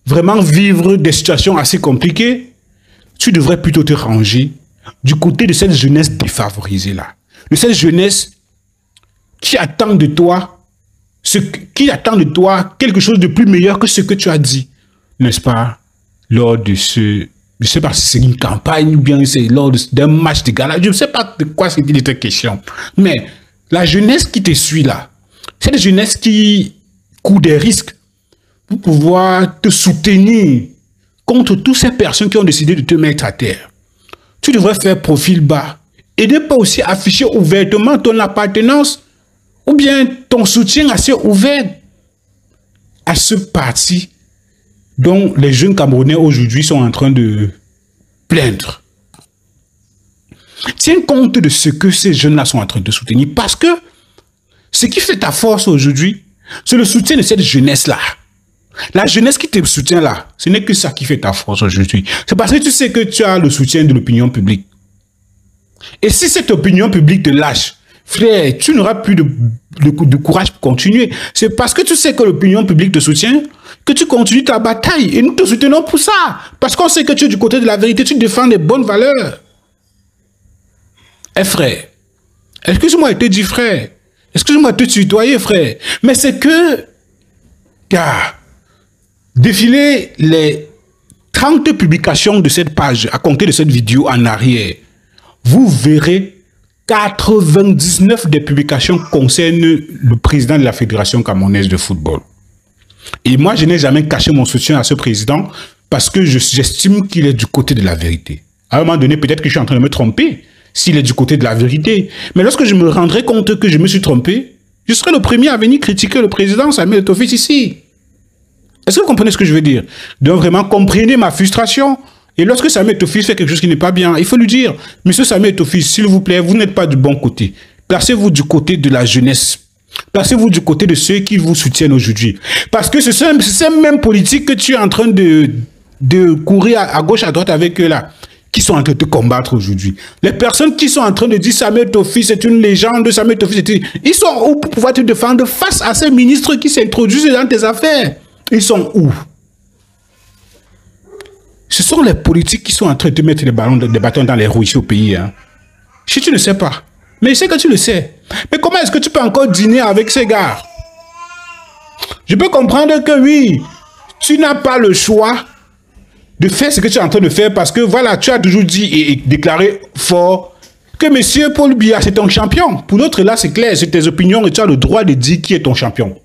vraiment vivre des situations assez compliquées, tu devrais plutôt te ranger du côté de cette jeunesse défavorisée-là. De cette jeunesse qui attend de toi, quelque chose de plus meilleur que ce que tu as dit. N'est-ce pas? Lors de ce... Je ne sais pas si c'est une campagne ou bien c'est lors d'un match de gala. Je ne sais pas de quoi c'est une question. Mais la jeunesse qui te suit là, c'est la jeunesse qui court des risques pour pouvoir te soutenir contre toutes ces personnes qui ont décidé de te mettre à terre. Tu devrais faire profil bas et ne pas aussi afficher ouvertement ton appartenance ou bien ton soutien assez ouvert à ce parti dont les jeunes Camerounais aujourd'hui sont en train de plaindre. Tiens compte de ce que ces jeunes-là sont en train de soutenir, parce que ce qui fait ta force aujourd'hui, c'est le soutien de cette jeunesse-là. La jeunesse qui te soutient là, ce n'est que ça qui fait ta force aujourd'hui. C'est parce que tu sais que tu as le soutien de l'opinion publique. Et si cette opinion publique te lâche, frère, tu n'auras plus de courage pour continuer. C'est parce que tu sais que l'opinion publique te soutient que tu continues ta bataille. Et nous te soutenons pour ça. Parce qu'on sait que tu es du côté de la vérité, tu défends des bonnes valeurs. Eh frère, excuse-moi de te dire frère, excuse-moi de te tutoyer frère, mais c'est que, car, défiler les 30 publications de cette page à compter de cette vidéo en arrière, vous verrez 99 des publications concernent le président de la Fédération camerounaise de football. Et moi, je n'ai jamais caché mon soutien à ce président parce que j'estime qu'il est du côté de la vérité. À un moment donné, peut-être que je suis en train de me tromper s'il est du côté de la vérité. Mais lorsque je me rendrai compte que je me suis trompé, je serai le premier à venir critiquer le président Samuel Eto'o-Fils ici. Est-ce que vous comprenez ce que je veux dire? Donc vraiment, comprenez ma frustration. Et lorsque Samuel Eto'o-Fils fait quelque chose qui n'est pas bien, il faut lui dire, monsieur Samuel Eto'o-Fils, s'il vous plaît, vous n'êtes pas du bon côté. Placez-vous du côté de la jeunesse. Placez-vous du côté de ceux qui vous soutiennent aujourd'hui. Parce que c'est ces mêmes politiques que tu es en train de courir à gauche, à droite avec eux là, qui sont en train de te combattre aujourd'hui. Les personnes qui sont en train de dire Samuel Eto'o-Fils est une légende, Samuel Eto'o-Fils, ils sont où pour pouvoir te défendre face à ces ministres qui s'introduisent dans tes affaires? Ils sont où? Ce sont les politiques qui sont en train de te mettre des bâtons dans les roues ici au pays. Hein. Si tu ne sais pas, mais je sais que tu le sais. Mais comment est-ce que tu peux encore dîner avec ces gars? Je peux comprendre que oui, tu n'as pas le choix de faire ce que tu es en train de faire parce que voilà, tu as toujours dit et déclaré fort que monsieur Paul Biya, c'est ton champion. Pour d'autres, là, c'est clair, c'est tes opinions et tu as le droit de dire qui est ton champion.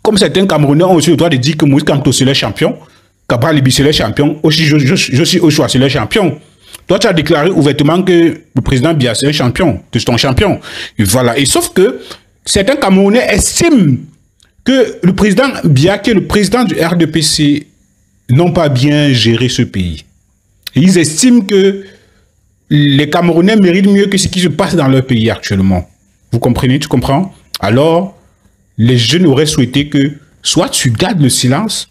Comme certains Camerounais ont aussi le droit de dire que Moïse Kamto, c'est le champion, Kabra Libi, c'est le champion, aussi je suis Ochoa, c'est le champion. Toi, tu as déclaré ouvertement que le président Biya, c'est un champion, c'est ton champion. Et voilà. Et sauf que certains Camerounais estiment que le président Biya, qui est le président du RDPC, n'ont pas bien géré ce pays. Et ils estiment que les Camerounais méritent mieux que ce qui se passe dans leur pays actuellement. Vous comprenez? Tu comprends? Alors, les jeunes auraient souhaité que soit tu gardes le silence,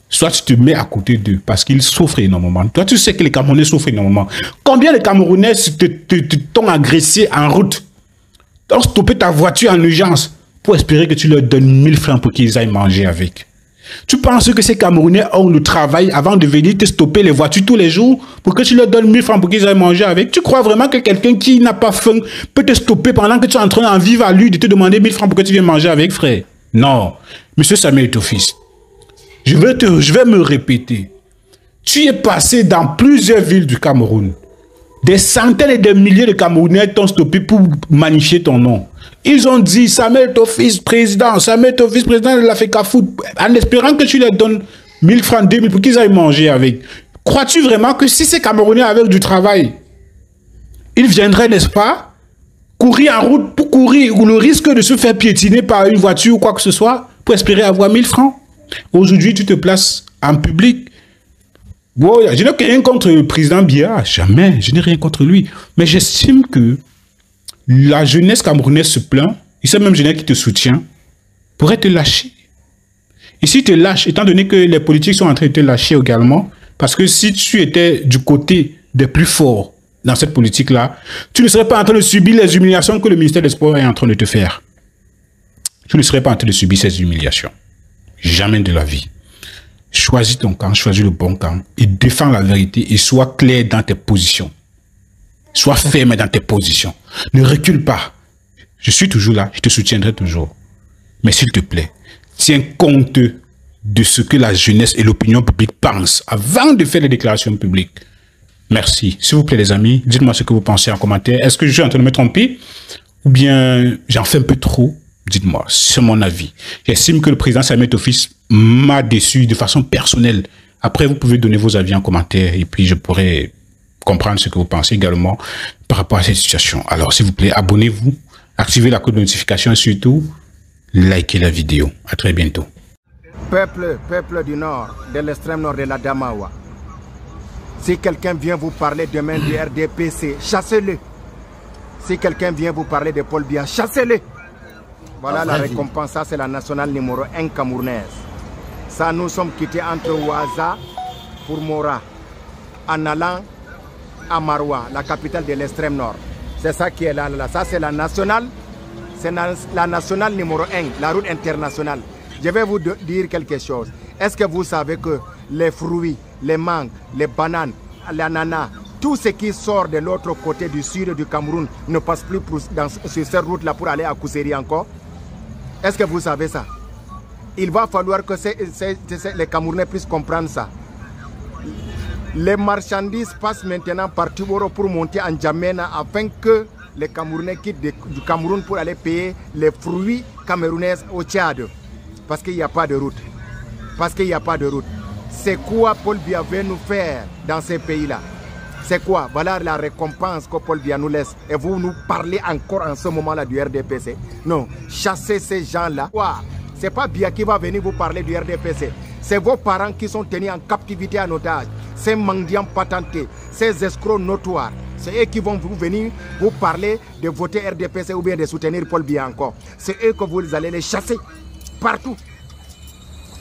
soit tu te mets à côté d'eux, parce qu'ils souffrent énormément. Toi, tu sais que les Camerounais souffrent énormément. Combien de Camerounais t'ont agressé en route, t'ont stoppé ta voiture en urgence pour espérer que tu leur donnes 1000 francs pour qu'ils aillent manger avec? Tu penses que ces Camerounais ont le travail avant de venir te stopper les voitures tous les jours pour que tu leur donnes 1000 francs pour qu'ils aillent manger avec? Tu crois vraiment que quelqu'un qui n'a pas faim peut te stopper pendant que tu es en train d'en vivre à lui de te demander 1000 francs pour que tu viennes manger avec, frère? Non. Monsieur Samuel Eto'o-Fils, je vais me répéter. Tu es passé dans plusieurs villes du Cameroun. Des centaines et des milliers de Camerounais t'ont stoppé pour magnifier ton nom. Ils ont dit Samuel Eto'o-Fils président, Samuel Eto'o-Fils président de l'Africa Foot, en espérant que tu leur donnes 1000 francs, 2000 pour qu'ils aillent manger avec. Crois-tu vraiment que si ces Camerounais avaient du travail, ils viendraient, n'est-ce pas, courir en route pour courir, ou le risque de se faire piétiner par une voiture ou quoi que ce soit, pour espérer avoir 1000 francs? Aujourd'hui, tu te places en public. Bon, je n'ai rien contre le président Biya, jamais, je n'ai rien contre lui. Mais j'estime que la jeunesse camerounaise se plaint, et c'est même jeunesse qui te soutient, pourrait te lâcher. Et si tu te lâches, étant donné que les politiques sont en train de te lâcher également, parce que si tu étais du côté des plus forts dans cette politique-là, tu ne serais pas en train de subir les humiliations que le ministère des Sports est en train de te faire. Tu ne serais pas en train de subir ces humiliations. Jamais de la vie. Choisis ton camp, choisis le bon camp et défends la vérité et sois clair dans tes positions. Sois ferme dans tes positions. Ne recule pas. Je suis toujours là, je te soutiendrai toujours. Mais s'il te plaît, tiens compte de ce que la jeunesse et l'opinion publique pensent avant de faire les déclarations publiques. Merci. S'il vous plaît les amis, dites-moi ce que vous pensez en commentaire. Est-ce que je suis en train de me tromper? Ou bien j'en fais un peu trop? Dites-moi, c'est mon avis. J'estime que le président Samuel Eto'o-Fils m'a déçu de façon personnelle. Après, vous pouvez donner vos avis en commentaire et puis je pourrai comprendre ce que vous pensez également par rapport à cette situation. Alors, s'il vous plaît, abonnez-vous, activez la cloche de notification et surtout, likez la vidéo. À très bientôt. Peuple du Nord, de l'extrême nord de la Damawa. Si quelqu'un vient vous parler demain du RDPC, chassez-le. Si quelqu'un vient vous parler de Paul Biya, chassez-le. Voilà la récompense, ça c'est la nationale numéro 1 camerounaise. Ça, nous sommes quittés entre Ouaza pour Mora, en allant à Maroua, la capitale de l'extrême nord. C'est ça qui est là. Ça c'est la nationale, numéro 1, la route internationale. Je vais vous dire quelque chose. Est-ce que vous savez que les fruits, les mangues, les bananes, l'ananas, tout ce qui sort de l'autre côté du sud du Cameroun ne passe plus sur cette route-là pour aller à Kousséri encore? Est-ce que vous savez ça? Il va falloir que les Camerounais puissent comprendre ça. Les marchandises passent maintenant par Tuboro pour monter en Djamena afin que les Camerounais quittent du Cameroun pour aller payer les fruits camerounais au Tchad. Parce qu'il n'y a pas de route. Parce qu'il n'y a pas de route. C'est quoi Paul Biya veut nous faire dans ces pays-là? C'est quoi? Voilà la récompense que Paul Biya nous laisse. Et vous nous parlez encore en ce moment-là du RDPC. Non, chassez ces gens-là. C'est pas Biya qui va venir vous parler du RDPC. C'est vos parents qui sont tenus en captivité en otage. Ces mendiants patentés, ces escrocs notoires. C'est eux qui vont venir vous parler de voter RDPC ou bien de soutenir Paul Biya encore. C'est eux que vous allez les chasser partout.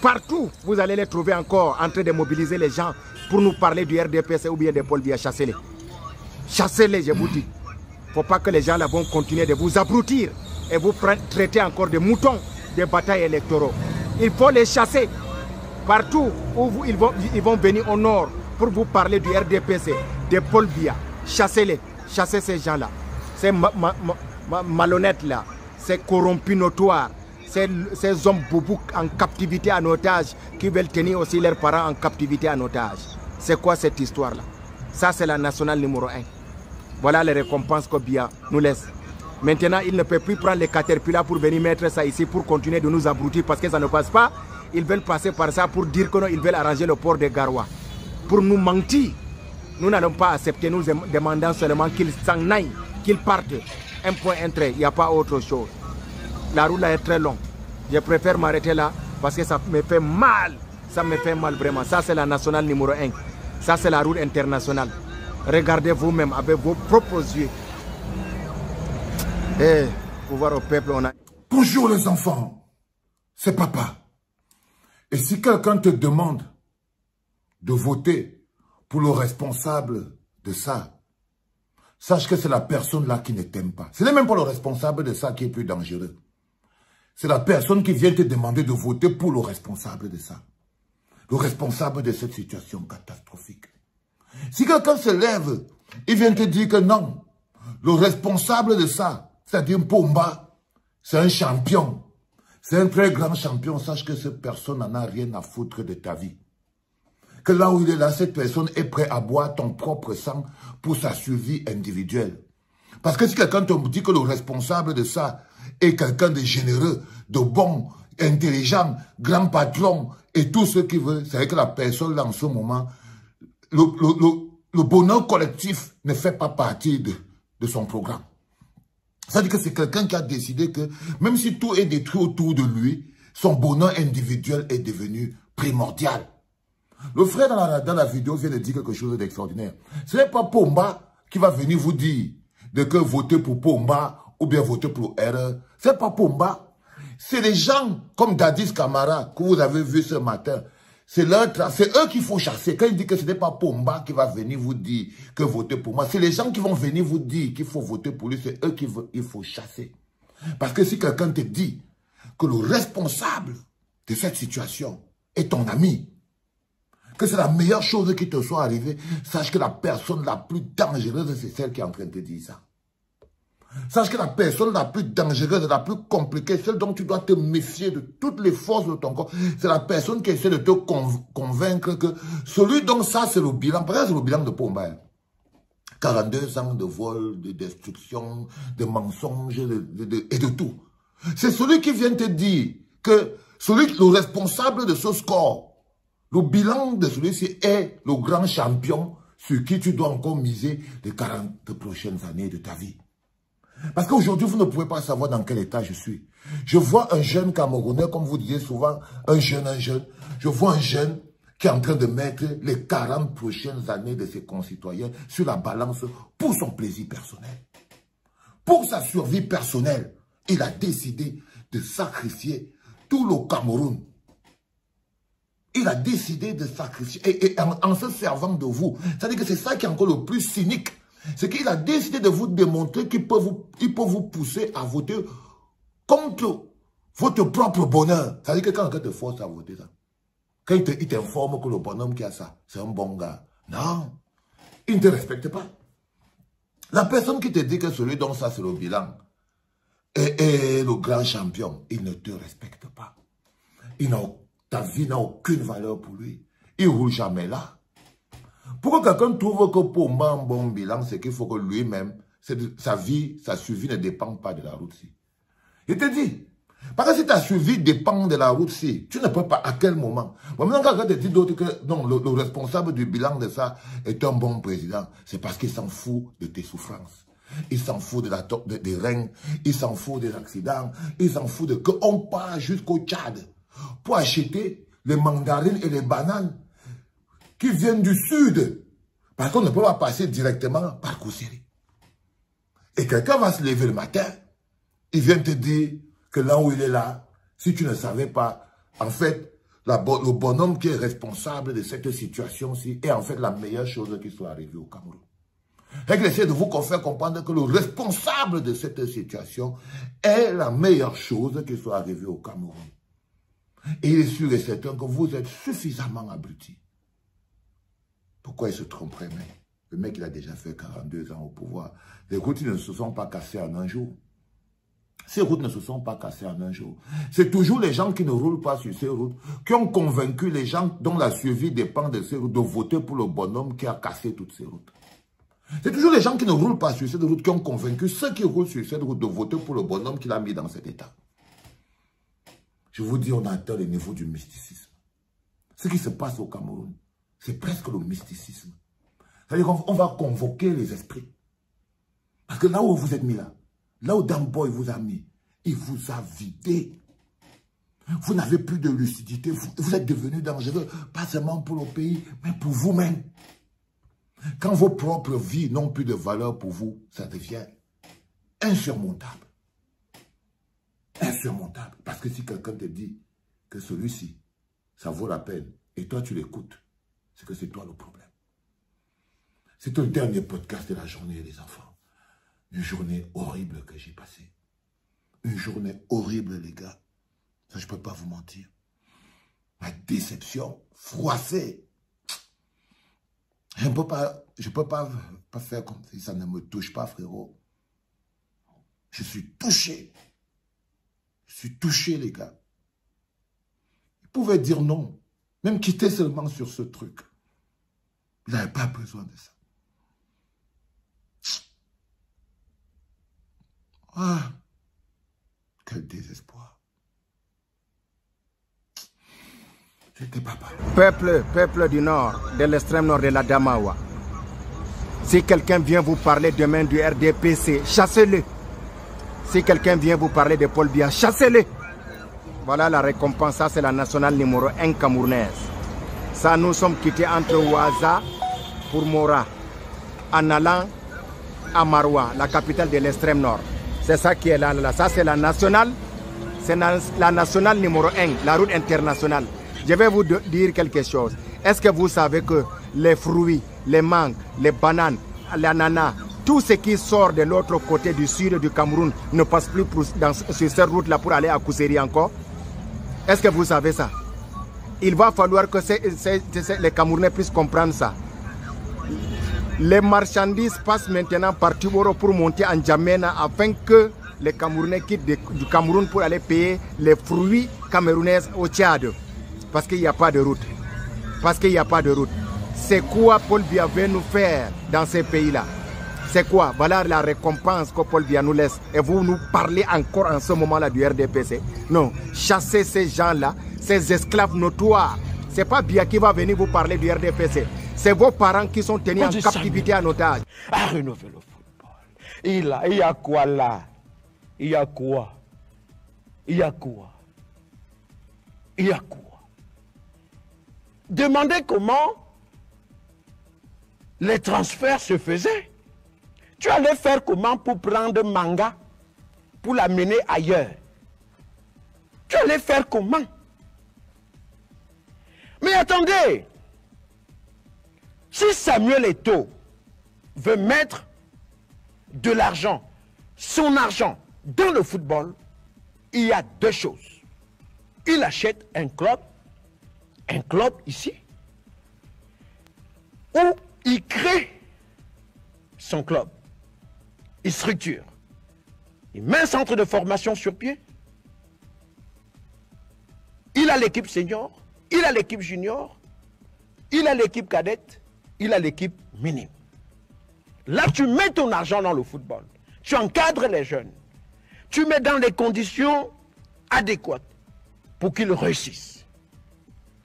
Partout, vous allez les trouver encore en train de mobiliser les gens pour nous parler du RDPC ou bien de Paul Biya. Chassez-les. Chassez-les, je vous dis. Il ne faut pas que les gens là vont continuer de vous abrutir et vous traiter encore de moutons des batailles électoraux. Il faut les chasser. Partout où ils vont venir au nord pour vous parler du RDPC, de Paul Biya. Chassez-les. Chassez ces gens-là. Ces malhonnêtes là, ces corrompus notoires, ces hommes boubous en captivité en otage, qui veulent tenir aussi leurs parents en captivité en otage. C'est quoi cette histoire-là? Ça, c'est la nationale numéro 1. Voilà les récompenses que Biya nous laisse. Maintenant, il ne peut plus prendre les caterpillars pour venir mettre ça ici, pour continuer de nous abrutir parce que ça ne passe pas. Ils veulent passer par ça pour dire qu'ils veulent arranger le port de Garoua. Pour nous mentir. Nous n'allons pas accepter, nous demandons seulement qu'ils s'en aillent, qu'ils partent. Un point, un trait, il n'y a pas autre chose. La route là est très longue. Je préfère m'arrêter là parce que ça me fait mal. Ça me fait mal vraiment. Ça, c'est la nationale numéro 1. Ça, c'est la route internationale. Regardez vous-même avec vos propres yeux. Et pouvoir au peuple, on a... Bonjour les enfants, c'est papa. Et si quelqu'un te demande de voter pour le responsable de ça, sache que c'est la personne là qui ne t'aime pas. Ce n'est même pas le responsable de ça qui est plus dangereux. C'est la personne qui vient te demander de voter pour le responsable de ça. Le responsable de cette situation catastrophique. Si quelqu'un se lève, il vient te dire que non, le responsable de ça, c'est-à-dire Pomba, c'est un champion. C'est un très grand champion. Sache que cette personne n'en a rien à foutre de ta vie. Que là où il est là, cette personne est prête à boire ton propre sang pour sa survie individuelle. Parce que si quelqu'un te dit que le responsable de ça est quelqu'un de généreux, de bon, intelligent, grand patron et tout ce qu'il veut, c'est vrai que la personne là en ce moment, le bonheur collectif ne fait pas partie de son programme. Ça veut dire que c'est quelqu'un qui a décidé que même si tout est détruit autour de lui, son bonheur individuel est devenu primordial. Le frère dans la vidéo vient de dire quelque chose d'extraordinaire. Ce n'est pas Pomba qui va venir vous dire de que voter pour Pomba ou bien voter pour R. Ce n'est pas Pomba. C'est les gens comme Dadis Camara que vous avez vu ce matin. C'est eux qu'il faut chasser. Quand il dit que ce n'est pas Pomba qui va venir vous dire que voter pour moi, c'est les gens qui vont venir vous dire qu'il faut voter pour lui. C'est eux qu'il faut chasser. Parce que si quelqu'un te dit que le responsable de cette situation est ton ami, que c'est la meilleure chose qui te soit arrivée, sache que la personne la plus dangereuse, c'est celle qui est en train de te dire ça. Sache que la personne la plus dangereuse, la plus compliquée, celle dont tu dois te méfier de toutes les forces de ton corps, c'est la personne qui essaie de te convaincre que celui dont ça, c'est le bilan. Par exemple, c'est le bilan de Pomba. 42 ans de vol, de destruction, de mensonges et de tout. C'est celui qui vient te dire que le responsable de ce score, le bilan de celui-ci est le grand champion sur qui tu dois encore miser les 40 prochaines années de ta vie. Parce qu'aujourd'hui, vous ne pouvez pas savoir dans quel état je suis. Je vois un jeune Camerounais, comme vous disiez souvent, un jeune. Je vois un jeune qui est en train de mettre les 40 prochaines années de ses concitoyens sur la balance pour son plaisir personnel. Pour sa survie personnelle, il a décidé de sacrifier tout le Cameroun. Il a décidé de sacrifier, et en se servant de vous. C'est-à-dire que c'est ça qui est encore le plus cynique. C'est qu'il a décidé de vous démontrer qu'il peut vous pousser à voter contre votre propre bonheur. C'est-à-dire que quand quelqu'un te force à voter ça, quand il t'informe que le bonhomme qui a ça, c'est un bon gars. Non, il ne te respecte pas. La personne qui te dit que celui dont ça c'est le bilan est le grand champion, il ne te respecte pas. Ta vie n'a aucune valeur pour lui. Il ne roule jamais là. Pour que quelqu'un trouve que Pomba a un bon bilan, c'est qu'il faut que lui-même, sa vie, sa survie ne dépend pas de la route-ci. Je te dis, parce que si ta survie dépend de la route-ci, tu ne peux pas, à quel moment? Maintenant, quand quelqu'un te dit d'autres que non, le responsable du bilan de ça est un bon président, c'est parce qu'il s'en fout de tes souffrances. Il s'en fout des règnes, il s'en fout des accidents, il s'en fout de qu'on part jusqu'au Tchad pour acheter les mandarines et les bananes qui viennent du sud. Parce qu'on ne peut pas passer directement par Koussiri. Et quelqu'un va se lever le matin, il vient te dire que là où il est là, si tu ne savais pas, en fait, le bonhomme qui est responsable de cette situation-ci est en fait la meilleure chose qui soit arrivée au Cameroun. Et qu'il essaie de vous faire comprendre que le responsable de cette situation est la meilleure chose qui soit arrivée au Cameroun. Et il est sûr et certain que vous êtes suffisamment abrutis. Pourquoi il se tromperait, mais le mec, il a déjà fait 42 ans au pouvoir. Les routes ne se sont pas cassées en un jour. Ces routes ne se sont pas cassées en un jour. C'est toujours les gens qui ne roulent pas sur ces routes qui ont convaincu les gens dont la survie dépend de ces routes de voter pour le bonhomme qui a cassé toutes ces routes. C'est toujours les gens qui ne roulent pas sur cette route qui ont convaincu ceux qui roulent sur cette route de voter pour le bonhomme qui l'a mis dans cet état. Je vous dis, on a atteint le niveau du mysticisme. Ce qui se passe au Cameroun, c'est presque le mysticisme. C'est-à-dire qu'on va convoquer les esprits. Parce que là où vous êtes mis là où Damboy vous a mis, il vous a vidé. Vous n'avez plus de lucidité, vous êtes devenu dangereux, pas seulement pour le pays, mais pour vous-même. Quand vos propres vies n'ont plus de valeur pour vous, ça devient insurmontable. Insurmontable. Parce que si quelqu'un te dit que celui-ci, ça vaut la peine, et toi tu l'écoutes, c'est que c'est toi le problème. C'est le dernier podcast de la journée, les enfants. Une journée horrible que j'ai passée. Une journée horrible, les gars. Ça, je ne peux pas vous mentir. Ma déception, froissée. Je ne peux pas faire comme si ça ne me touche pas, frérot. Je suis touché. Je suis touché, les gars. Ils pouvaient dire non. Même quitter seulement sur ce truc. Ils n'avaient pas besoin de ça. Ah, quel désespoir. J'étais pas pareil. Peuple du Nord, de l'extrême nord de la Damawa. Si quelqu'un vient vous parler demain du RDPC, chassez-le. Si quelqu'un vient vous parler de Paul Biya, chassez-le. Voilà la récompense, ça c'est la nationale numéro 1 camerounaise. Ça, nous sommes quittés entre Ouaza pour Mora, en allant à Maroua, la capitale de l'extrême nord. C'est ça qui est là. Ça, c'est la nationale. C'est la nationale numéro 1, la route internationale. Je vais vous dire quelque chose. Est-ce que vous savez que les fruits, les mangues, les bananes, l'ananas, tout ce qui sort de l'autre côté du sud du Cameroun ne passe plus sur cette route-là pour aller à Kousséri encore? Est-ce que vous savez ça? Il va falloir que les Camerounais puissent comprendre ça. Les marchandises passent maintenant par Tuboro pour monter en Djamena afin que les Camerounais quittent du Cameroun pour aller payer les fruits camerounais au Tchad. Parce qu'il n'y a pas de route. Parce qu'il n'y a pas de route. C'est quoi Paul Biya veut nous faire dans ces pays-là? C'est quoi? Voilà la récompense que Paul Biya nous laisse. Et vous nous parlez encore en ce moment-là du RDPC. Non, chassez ces gens-là, ces esclaves notoires. Ce n'est pas Biya qui va venir vous parler du RDPC. C'est vos parents qui sont tenus en captivité en otage. À rénover le football. Il y a quoi là? Il y a quoi? Il y a quoi? Il y a quoi? Demandez comment les transferts se faisaient. Tu allais faire comment pour prendre Manga, pour l'amener ailleurs? Tu allais faire comment? Mais attendez, si Samuel Eto'o veut mettre de l'argent, son argent, dans le football, il y a deux choses. Il achète un club ici, où il crée son club, il structure, il met un centre de formation sur pied, il a l'équipe senior, il a l'équipe junior, il a l'équipe cadette, il a l'équipe minime. Là, tu mets ton argent dans le football, tu encadres les jeunes, tu mets dans les conditions adéquates pour qu'ils réussissent.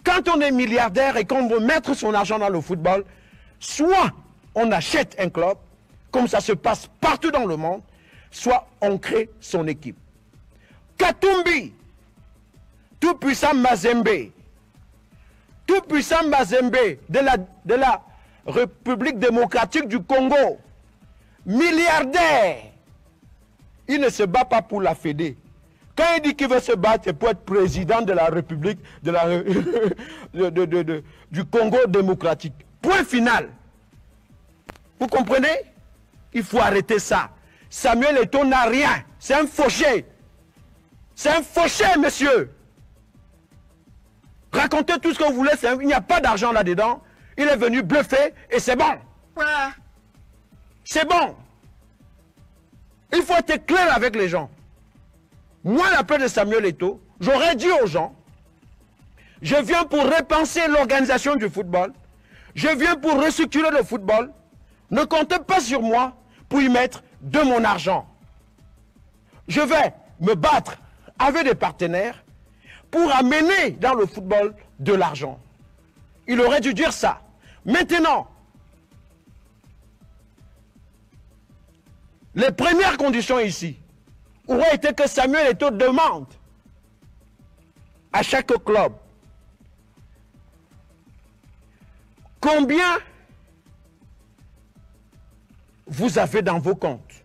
Quand on est milliardaire et qu'on veut mettre son argent dans le football, soit on achète un club, comme ça se passe partout dans le monde, soit on crée son équipe. Katumbi, tout puissant Mazembe de la République démocratique du Congo, milliardaire, il ne se bat pas pour la Fédé. Quand il dit qu'il veut se battre, c'est pour être président de la République du Congo démocratique. Point final. Vous comprenez? Il faut arrêter ça. Samuel Eto'o n'a rien. C'est un fauché. C'est un fauché, monsieur. Racontez tout ce que vous voulez. Il n'y a pas d'argent là-dedans. Il est venu bluffer et c'est bon. C'est bon. Il faut être clair avec les gens. Moi, à la place de Samuel Eto'o, j'aurais dit aux gens, je viens pour repenser l'organisation du football. Je viens pour restructurer le football. Ne comptez pas sur moi pour y mettre de mon argent. Je vais me battre avec des partenaires pour amener dans le football de l'argent. Il aurait dû dire ça. Maintenant, les premières conditions ici auraient été que Samuel Eto'o demande à chaque club combien vous avez dans vos comptes.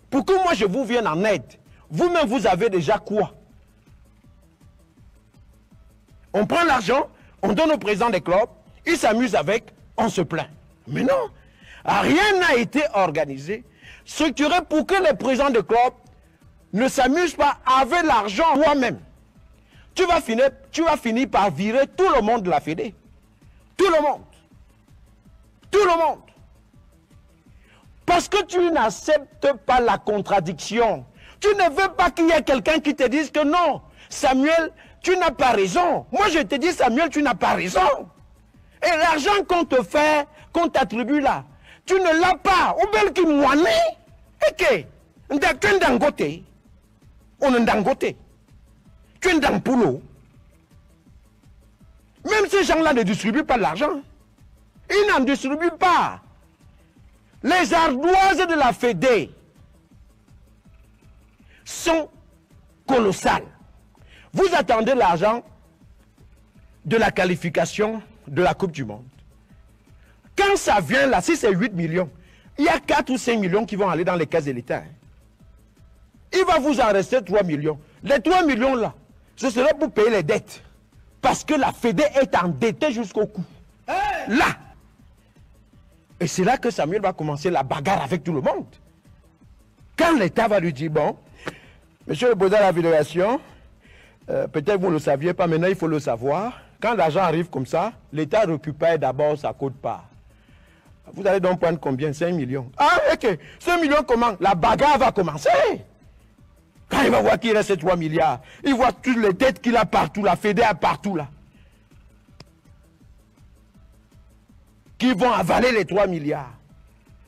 Pour que moi je vous vienne en aide, vous-même vous avez déjà quoi? On prend l'argent, on donne au président des clubs, il s'amuse avec, on se plaint. Mais non, rien n'a été organisé, structuré pour que les présidents de clubs ne s'amusent pas avec l'argent toi-même. Tu vas finir par virer tout le monde de la Fédé. Tout le monde. Tout le monde. Parce que tu n'acceptes pas la contradiction. Tu ne veux pas qu'il y ait quelqu'un qui te dise que non, Samuel, tu n'as pas raison. Moi, je te dis, Samuel, tu n'as pas raison. Et l'argent qu'on te fait, qu'on t'attribue là, tu ne l'as pas. Ou bien qu'il moine, et que, tu es dangote. On est dangote. Tu es dans poulot. Même ces gens-là ne distribuent pas de l'argent. Ils n'en distribuent pas. Les ardoises de la Fédé sont colossales. Vous attendez l'argent de la qualification de la Coupe du Monde. Quand ça vient là, si c'est 8 millions, il y a 4 ou 5 millions qui vont aller dans les caisses de l'État. Il va vous en rester 3 millions. Les 3 millions là, ce serait pour payer les dettes. Parce que la Fédé est endettée jusqu'au cou. Là. Et c'est là que Samuel va commencer la bagarre avec tout le monde. Quand l'État va lui dire, bon, monsieur le président de la Fédération, peut-être vous ne le saviez pas, maintenant il faut le savoir. Quand l'argent arrive comme ça, l'État récupère d'abord sa quote-part. Vous allez donc prendre combien? 5 millions. Ah, ok. 5 millions comment? La bagarre va commencer. Quand il va voir qu'il reste 3 milliards, il voit toutes les dettes qu'il a partout, la Fédé a partout là. Qui vont avaler les 3 milliards.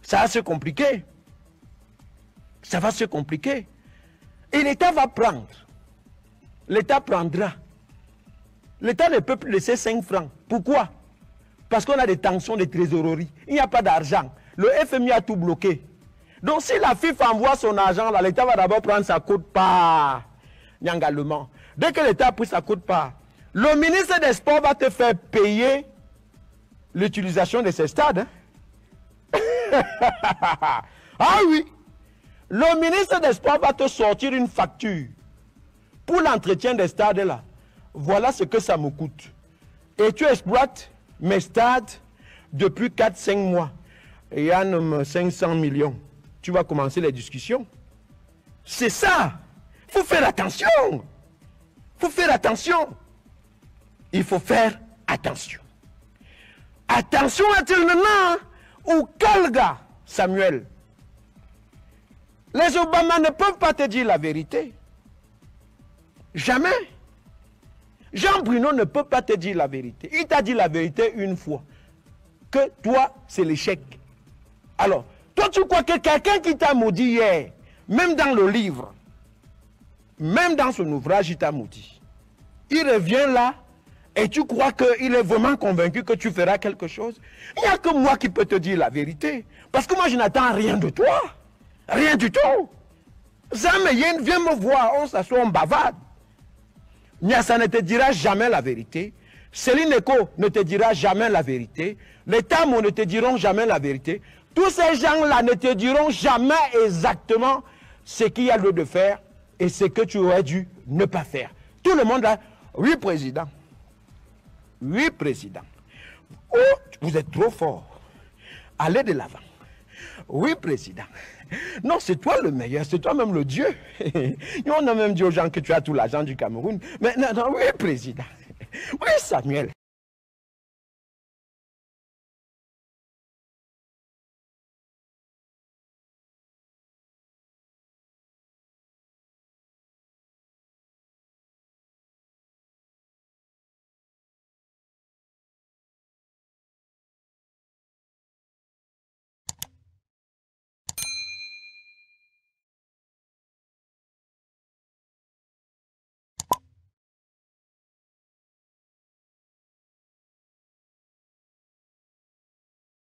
Ça va se compliquer. Ça va se compliquer. Et l'État va prendre. L'État prendra. L'État ne peut plus laisser 5 francs. Pourquoi? Parce qu'on a des tensions de trésorerie. Il n'y a pas d'argent. Le FMI a tout bloqué. Donc si la FIFA envoie son argent, l'État va d'abord prendre sa quote-part. Nyangalement. Dès que l'État a pris sa quote-part, le ministre des Sports va te faire payer l'utilisation de ces stades. Hein? Ah oui. Le ministre des Sports va te sortir une facture pour l'entretien des stades là. Voilà ce que ça me coûte. Et tu exploites mes stades depuis 4-5 mois. Et il y a 500 millions. Tu vas commencer les discussions. C'est ça. Il faut faire attention. Il faut faire attention. Il faut faire attention. Attention à Tilnana ou Kalga, Samuel. Les Obama ne peuvent pas te dire la vérité. Jamais. Jean Bruno ne peut pas te dire la vérité. Il t'a dit la vérité une fois. Que toi, c'est l'échec. Alors, toi, tu crois que quelqu'un qui t'a maudit hier, même dans le livre, même dans son ouvrage, il t'a maudit. Il revient là, et tu crois qu'il est vraiment convaincu que tu feras quelque chose? Il n'y a que moi qui peux te dire la vérité. Parce que moi, je n'attends rien de toi. Rien du tout. Zameyen, viens me voir, on s'assoit, on bavarde. Niassa ne te dira jamais la vérité. Céline Eko ne te dira jamais la vérité. Les Tamo ne te diront jamais la vérité. Tous ces gens-là ne te diront jamais exactement ce qu'il y a lieu de faire et ce que tu aurais dû ne pas faire. Tout le monde a, oui, président. Oui, président. Oh, vous êtes trop fort. Allez de l'avant. Oui, président. Non, c'est toi le meilleur, c'est toi-même le Dieu. On a même dit aux gens que tu as tout l'argent du Cameroun. Mais non, oui, président. Oui, Samuel.